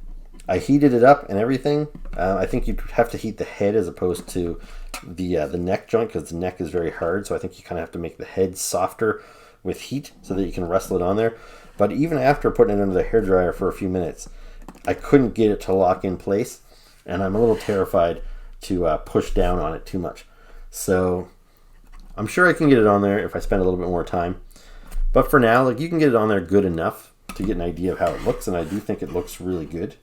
I heated it up and everything. I think you'd have to heat the head as opposed to the neck joint, because the neck is very hard. So I think you kind of have to make the head softer with heat so that you can wrestle it on there. But even after putting it under the hairdryer for a few minutes, I couldn't get it to lock in place, and I'm a little terrified to push down on it too much. So I'm sure I can get it on there if I spend a little bit more time. But for now, you can get it on there good enough to get an idea of how it looks, and I do think it looks really good.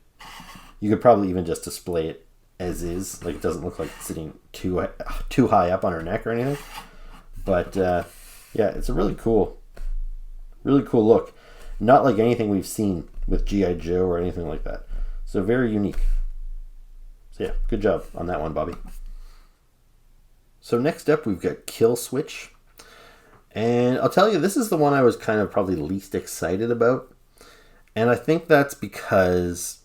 You could probably even just display it as is. Like, it doesn't look like it's sitting too high up on her neck or anything. But yeah, it's a really cool look. Not like anything we've seen with G.I. Joe or anything like that. So very unique. So yeah, good job on that one, Bobby. So next up, we've got Kill Switch. And I'll tell you, this is the one I was kind of probably least excited about. And I think that's because,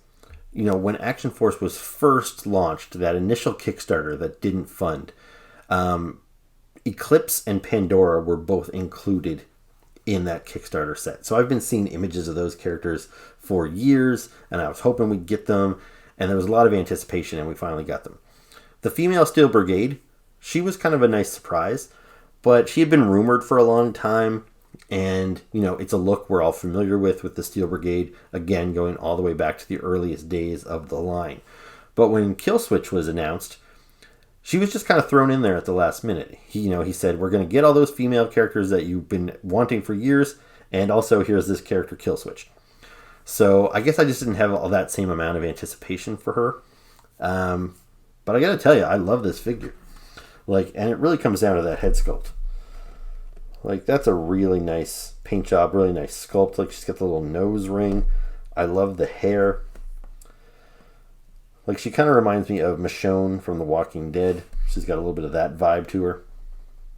you know, when Action Force was first launched, that initial Kickstarter that didn't fund, Eclipse and Pandora were both included in that Kickstarter set. So I've been seeing images of those characters for years, and I was hoping we'd get them, and there was a lot of anticipation, and we finally got them. The female Steel Brigade, she was kind of a nice surprise, but she had been rumored for a long time, and, you know, it's a look we're all familiar with the Steel Brigade, again, going all the way back to the earliest days of the line. But when Kill Switch was announced, she was just kind of thrown in there at the last minute. He said, we're going to get all those female characters that you've been wanting for years, and also here's this character, Kill Switch. So I guess I just didn't have all that same amount of anticipation for her. But I got to tell you, I love this figure. Like, and it really comes down to that head sculpt. Like, that's a really nice paint job, really nice sculpt. Like, she's got the little nose ring. I love the hair. Like, she kind of reminds me of Michonne from The Walking Dead. She's got a little bit of that vibe to her.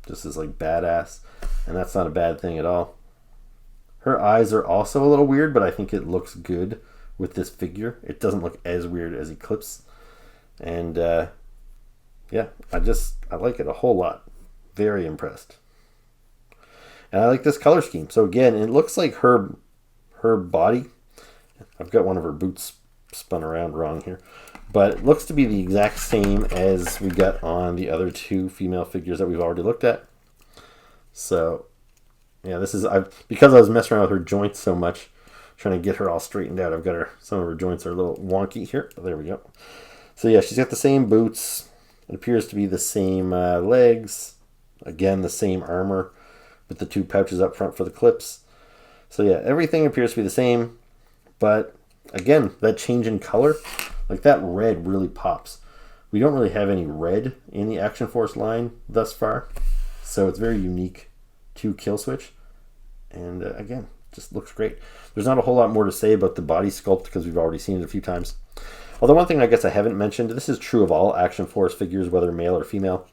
Just as, like, badass. And that's not a bad thing at all. Her eyes are also a little weird, but I think it looks good with this figure. It doesn't look as weird as Eclipse. And, yeah, I like it a whole lot. Very impressed. And I like this color scheme. So, again, it looks like her body. I've got one of her boots spun around wrong here. But it looks to be the exact same as we got on the other two female figures that we've already looked at. So, yeah, this is because I was messing around with her joints so much, trying to get her all straightened out. I've got her. Some of her joints are a little wonky here. There we go. So yeah, she's got the same boots. It appears to be the same legs. Again, the same armor with the two pouches up front for the clips. So yeah, everything appears to be the same, but again, that change in color. Like, that red really pops. We don't really have any red in the Action Force line thus far. So it's very unique to Kill Switch. And again, just looks great. There's not a whole lot more to say about the body sculpt because we've already seen it a few times. Although one thing I guess I haven't mentioned, this is true of all Action Force figures, whether male or female.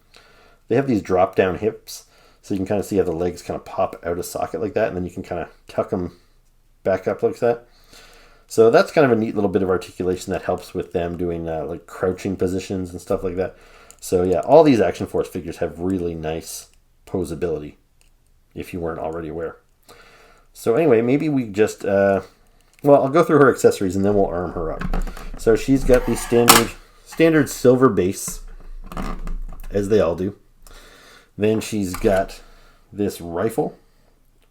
They have these drop down hips. So you can kind of see how the legs kind of pop out of socket like that. And then you can kind of tuck them back up like that. So that's kind of a neat little bit of articulation that helps with them doing like crouching positions and stuff like that. So yeah, all these Action Force figures have really nice posability, if you weren't already aware. So anyway, maybe we just, well, I'll go through her accessories and then we'll arm her up. So she's got the standard silver base, as they all do. Then she's got this rifle,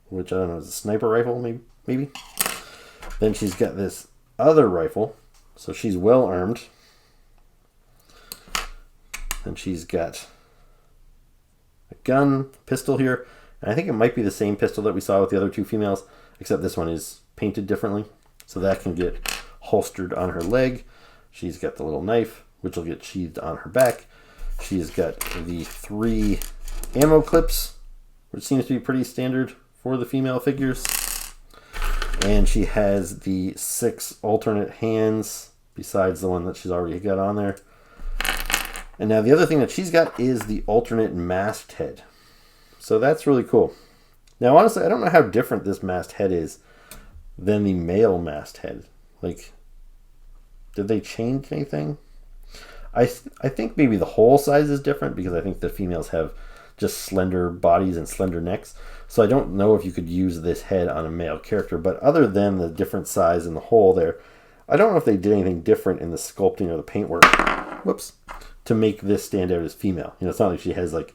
which I don't know, is a sniper rifle maybe. Then she's got this other rifle, so she's well armed. Then she's got a gun, pistol here. And I think it might be the same pistol that we saw with the other two females, except this one is painted differently. So that can get holstered on her leg. She's got the little knife, which will get sheathed on her back. She's got the 3 ammo clips, which seems to be pretty standard for the female figures. And she has the 6 alternate hands besides the one that she's already got on there. And now the other thing that she's got is the alternate masked head. So that's really cool. Now, honestly, I don't know how different this masked head is than the male masked head. Like, did they change anything? I think maybe the hole size is different because I think the females have just slender bodies and slender necks. So I don't know if you could use this head on a male character. But other than the different size and the hole there, I don't know if they did anything different in the sculpting or the paintwork. Whoops. To make this stand out as female. You know, it's not like she has like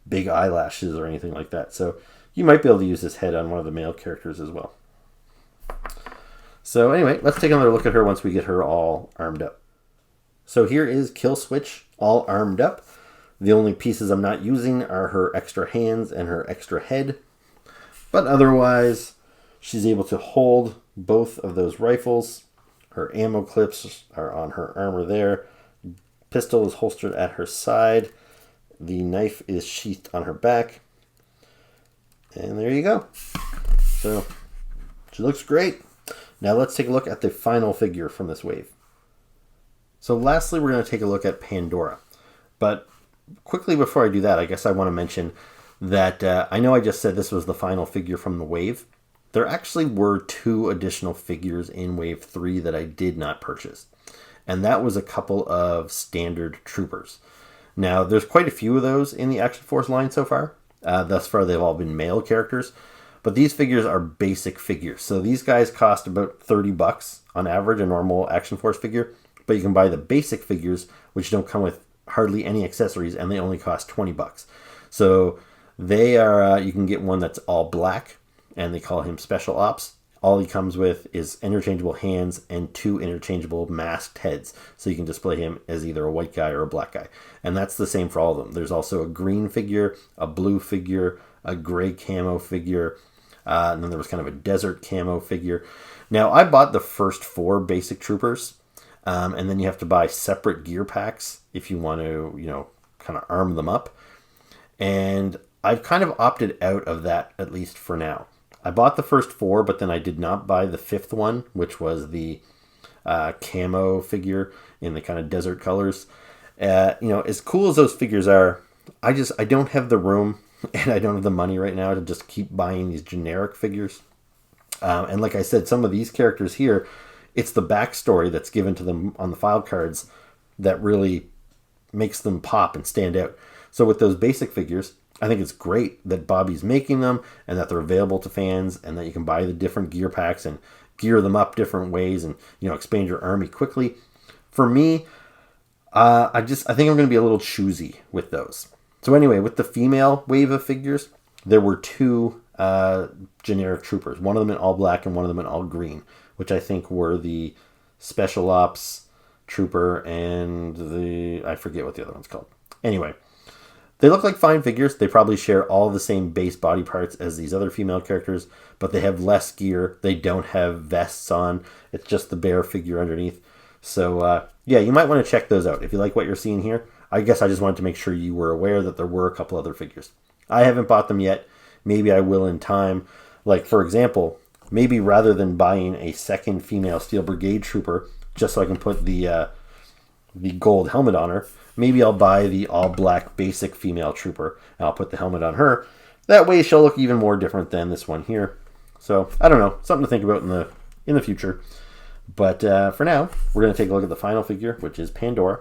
big eyelashes or anything like that. So you might be able to use this head on one of the male characters as well. So anyway, let's take another look at her once we get her all armed up. So here is Kill Switch all armed up. The only pieces I'm not using are her extra hands and her extra head. But otherwise, she's able to hold both of those rifles. Her ammo clips are on her armor there. pistol is holstered at her side. The knife is sheathed on her back. And there you go. So she looks great. Now let's take a look at the final figure from this wave. So lastly, we're going to take a look at Pandora. But quickly before I do that, I guess I want to mention that I know I just said this was the final figure from the wave. There actually were 2 additional figures in wave 3 that I did not purchase. And that was a couple of standard troopers. Now, there's quite a few of those in the Action Force line so far. Thus far, they've all been male characters. But these figures are basic figures. So these guys cost about $30 on average, a normal Action Force figure. But you can buy the basic figures, which don't come with hardly any accessories, and they only cost $20. So they are, you can get one that's all black, and they call him Special Ops. All he comes with is interchangeable hands and 2 interchangeable masked heads. So you can display him as either a white guy or a black guy. And that's the same for all of them. There's also a green figure, a blue figure, a gray camo figure, and then there was kind of a desert camo figure. Now, I bought the first 4 basic troopers. And then you have to buy separate gear packs if you want to, kind of arm them up. And I've kind of opted out of that, at least for now. I bought the first 4, but then I did not buy the 5th one, which was the camo figure in the kind of desert colors. As cool as those figures are, I don't have the room and I don't have the money right now to just keep buying these generic figures. And like I said, some of these characters here, it's the backstory that's given to them on the file cards that really makes them pop and stand out. So with those basic figures, I think it's great that Bobby's making them and that they're available to fans and that you can buy the different gear packs and gear them up different ways and, expand your army quickly. For me, I think I'm going to be a little choosy with those. So anyway, with the female wave of figures, there were 2 generic troopers. One of them in all black and one of them in all green, which I think were the Special Ops trooper and I forget what the other one's called. Anyway, they look like fine figures. They probably share all the same base body parts as these other female characters, but they have less gear. They don't have vests on. It's just the bare figure underneath. So, you might want to check those out. If you like what you're seeing here, I guess I just wanted to make sure you were aware that there were a couple other figures. I haven't bought them yet. Maybe I will in time. Like, for example, maybe rather than buying a second female Steel Brigade trooper, just so I can put the gold helmet on her, maybe I'll buy the all-black basic female trooper, and I'll put the helmet on her. That way she'll look even more different than this one here. So, I don't know. Something to think about in the future. But for now, we're going to take a look at the final figure, which is Pandora.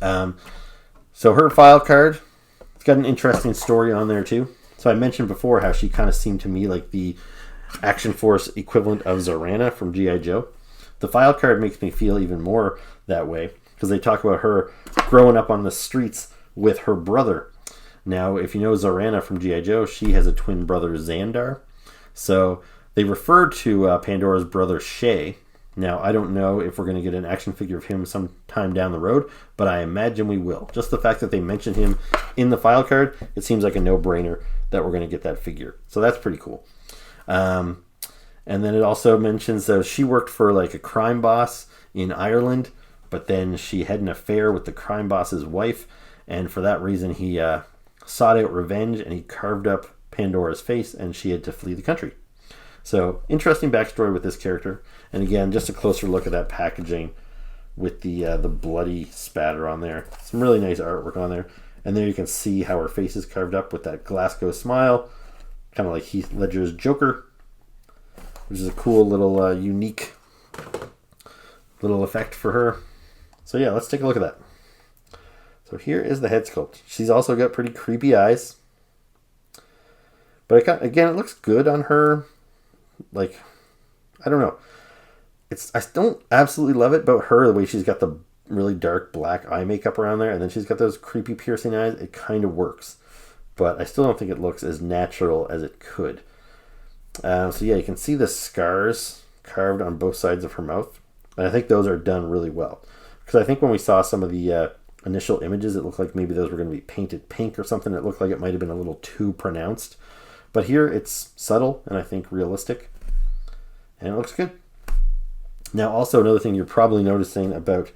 So her file card, it's got an interesting story on there too. So I mentioned before how she kind of seemed to me like the Action Force equivalent of Zorana from G.I. Joe. The file card makes me feel even more that way because they talk about her growing up on the streets with her brother. Now, if you know Zorana from G.I. Joe, she has a twin brother, Xandar. So they refer to Pandora's brother, Shay. Now, I don't know if we're going to get an action figure of him sometime down the road, but I imagine we will. Just the fact that they mention him in the file card, it seems like a no-brainer that we're going to get that figure. So that's pretty cool. And then it also mentions she worked for like a crime boss in Ireland, but then she had an affair with the crime boss's wife, and for that reason he sought out revenge and he carved up Pandora's face and she had to flee the country. So interesting backstory with this character. And again, just a closer look at that packaging with the bloody spatter on there. Some really nice artwork on there. And there you can see how her face is carved up with that Glasgow smile, kind of like Heath Ledger's Joker, which is a cool little unique little effect for her. So yeah, let's take a look at that. So here is the head sculpt. She's also got pretty creepy eyes. But again, it looks good on her. Like, I don't know. I don't absolutely love it about her, the way she's got the really dark black eye makeup around there, and then she's got those creepy piercing eyes. It kind of works. But I still don't think it looks as natural as it could. So yeah, you can see the scars carved on both sides of her mouth. And I think those are done really well. Because I think when we saw some of the initial images, it looked like maybe those were going to be painted pink or something. It looked like it might have been a little too pronounced. But here it's subtle and I think realistic. And it looks good. Now also another thing you're probably noticing about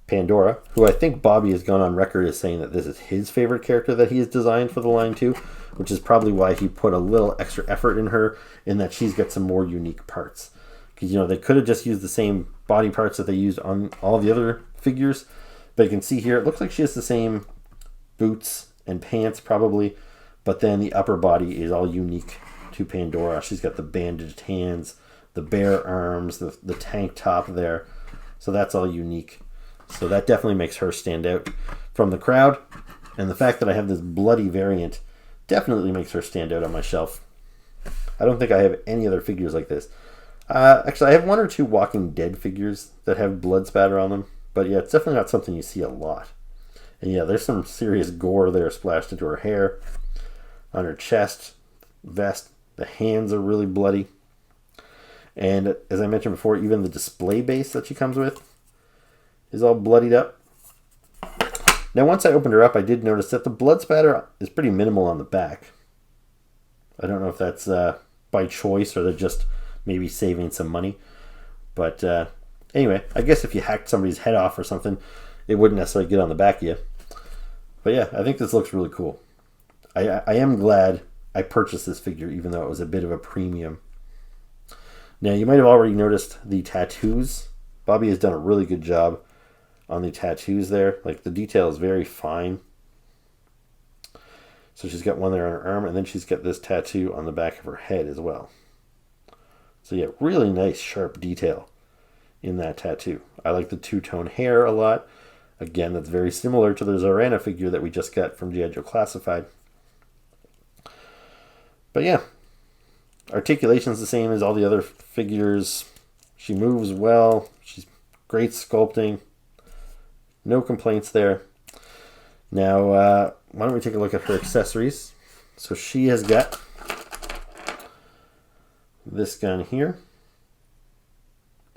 Pandora, who I think Bobby has gone on record as saying that this is his favorite character that he has designed for the line too, which is probably why he put a little extra effort in her, in that she's got some more unique parts. Because, you know, they could have just used the same body parts that they used on all the other figures, but you can see here, it looks like she has the same boots and pants probably, but then the upper body is all unique to Pandora. She's got the bandaged hands, the bare arms, the tank top there, so that's all unique. So that definitely makes her stand out from the crowd, and the fact that I have this bloody variant definitely makes her stand out on my shelf. I don't think I have any other figures like this. Actually, I have one or two Walking Dead figures that have blood spatter on them, but yeah, it's definitely not something you see a lot. And yeah, there's some serious gore there splashed into her hair, on her chest, vest. The hands are really bloody. And as I mentioned before, even the display base that she comes with is all bloodied up. Now, once I opened her up, I did notice that the blood spatter is pretty minimal on the back. I don't know if that's by choice or they're just maybe saving some money. But anyway, I guess if you hacked somebody's head off or something, it wouldn't necessarily get on the back of you. But yeah, I think this looks really cool. I am glad I purchased this figure, even though it was a bit of a premium. Now, you might have already noticed the tattoos. Bobby has done a really good job on the tattoos there. Like, the detail is very fine. So she's got one there on her arm, and then she's got this tattoo on the back of her head as well. So yeah, really nice sharp detail in that tattoo. I like the two-tone hair a lot. Again, that's very similar to the Zarana figure that we just got from G.I. Joe Classified. But yeah, articulation's the same as all the other figures. She moves well. She's great sculpting. No complaints there. Now, why don't we take a look at her accessories? So she has got this gun here.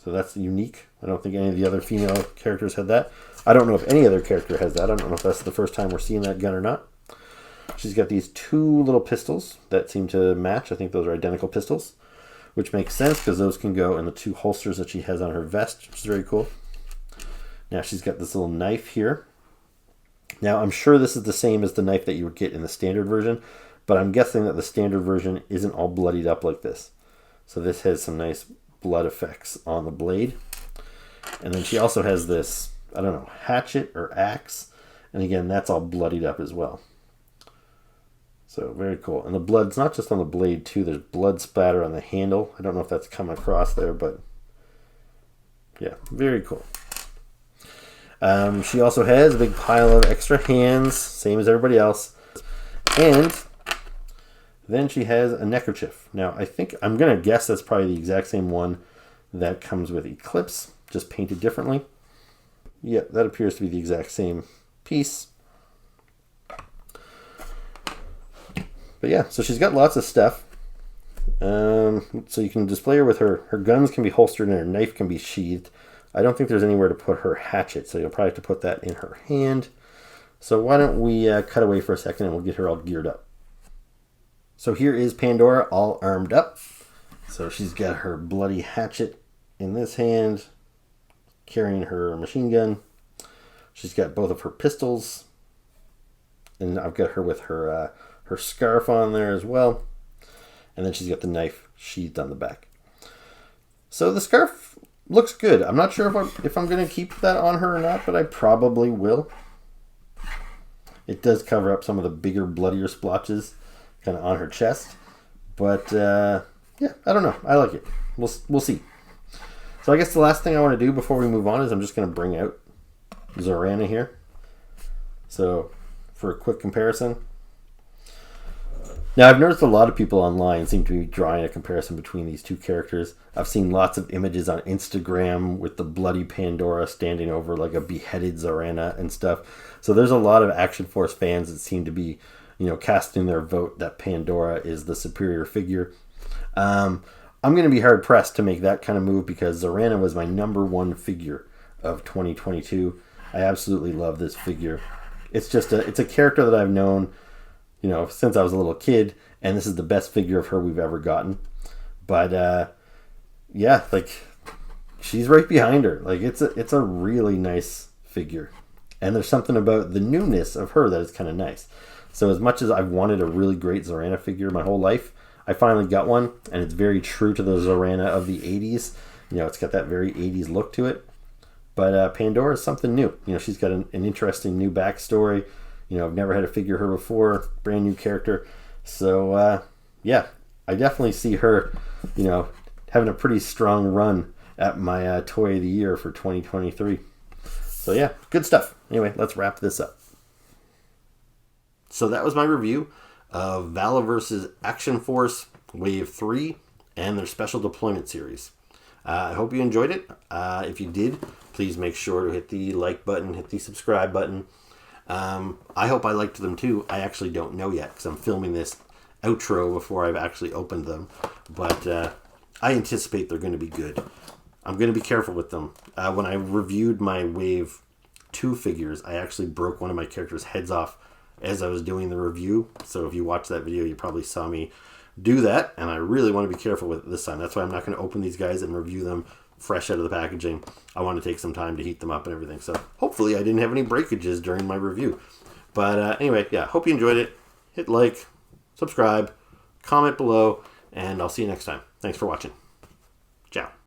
So that's unique. I don't think any of the other female characters had that. I don't know if any other character has that. I don't know if that's the first time we're seeing that gun or not. She's got these two little pistols that seem to match. I think those are identical pistols, which makes sense because those can go in the two holsters that she has on her vest, which is very cool. Now she's got this little knife here. Now I'm sure this is the same as the knife that you would get in the standard version, but I'm guessing that the standard version isn't all bloodied up like this. So this has some nice blood effects on the blade. And then she also has this, I don't know, hatchet or axe. And again, that's all bloodied up as well. So very cool. And the blood's not just on the blade too. There's blood splatter on the handle. I don't know if that's come across there, but yeah, very cool. She also has a big pile of extra hands, same as everybody else. And then she has a neckerchief. Now, I think, I'm going to guess that's probably the exact same one that comes with Eclipse, just painted differently. Yeah, that appears to be the exact same piece. But yeah, so she's got lots of stuff. So you can display her with her guns can be holstered and her knife can be sheathed. I don't think there's anywhere to put her hatchet, so you'll probably have to put that in her hand. So why don't we cut away for a second and we'll get her all geared up. So here is Pandora all armed up. So she's got her bloody hatchet in this hand, carrying her machine gun. She's got both of her pistols, and I've got her with her her scarf on there as well. And then she's got the knife sheathed on the back. So the scarf looks good. I'm not sure if I'm going to keep that on her or not, but I probably will. It does cover up some of the bigger, bloodier splotches kind of on her chest. But yeah, I don't know. I like it. We'll see. So I guess the last thing I want to do before we move on is I'm just going to bring out Zarana here. So for a quick comparison. Now, I've noticed a lot of people online seem to be drawing a comparison between these two characters. I've seen lots of images on Instagram with the bloody Pandora standing over like a beheaded Zarana and stuff. So there's a lot of Action Force fans that seem to be, casting their vote that Pandora is the superior figure. I'm going to be hard pressed to make that kind of move because Zarana was my #1 figure of 2022. I absolutely love this figure. It's a character that I've known since I was a little kid, and this is the best figure of her we've ever gotten. But yeah, like she's right behind her. Like it's a really nice figure. And there's something about the newness of her that is kind of nice. So as much as I've wanted a really great Zorana figure my whole life, I finally got one, and it's very true to the Zorana of the 80s. You know, it's got that very 80s look to it. But Pandora is something new. You know, she's got an interesting new backstory. You know, I've never had a figure of her before. Brand new character. So, yeah, I definitely see her, you know, having a pretty strong run at my Toy of the Year for 2023. So, yeah, good stuff. Anyway, let's wrap this up. So that was my review of Valaverse's Action Force Wave 3 and their Special Deployment Series. I hope you enjoyed it. If you did, please make sure to hit the like button, hit the subscribe button. I hope I liked them too. I actually don't know yet because I'm filming this outro before I've actually opened them. But I anticipate they're going to be good. I'm going to be careful with them. When I reviewed my Wave 2 figures, I actually broke one of my characters' heads off as I was doing the review. So if you watched that video, you probably saw me do that. And I really want to be careful with it this time. That's why I'm not going to open these guys and review them fresh out of the packaging. I want to take some time to heat them up and everything. So hopefully I didn't have any breakages during my review. But anyway, yeah, hope you enjoyed it. Hit like, subscribe, comment below, and I'll see you next time. Thanks for watching. Ciao.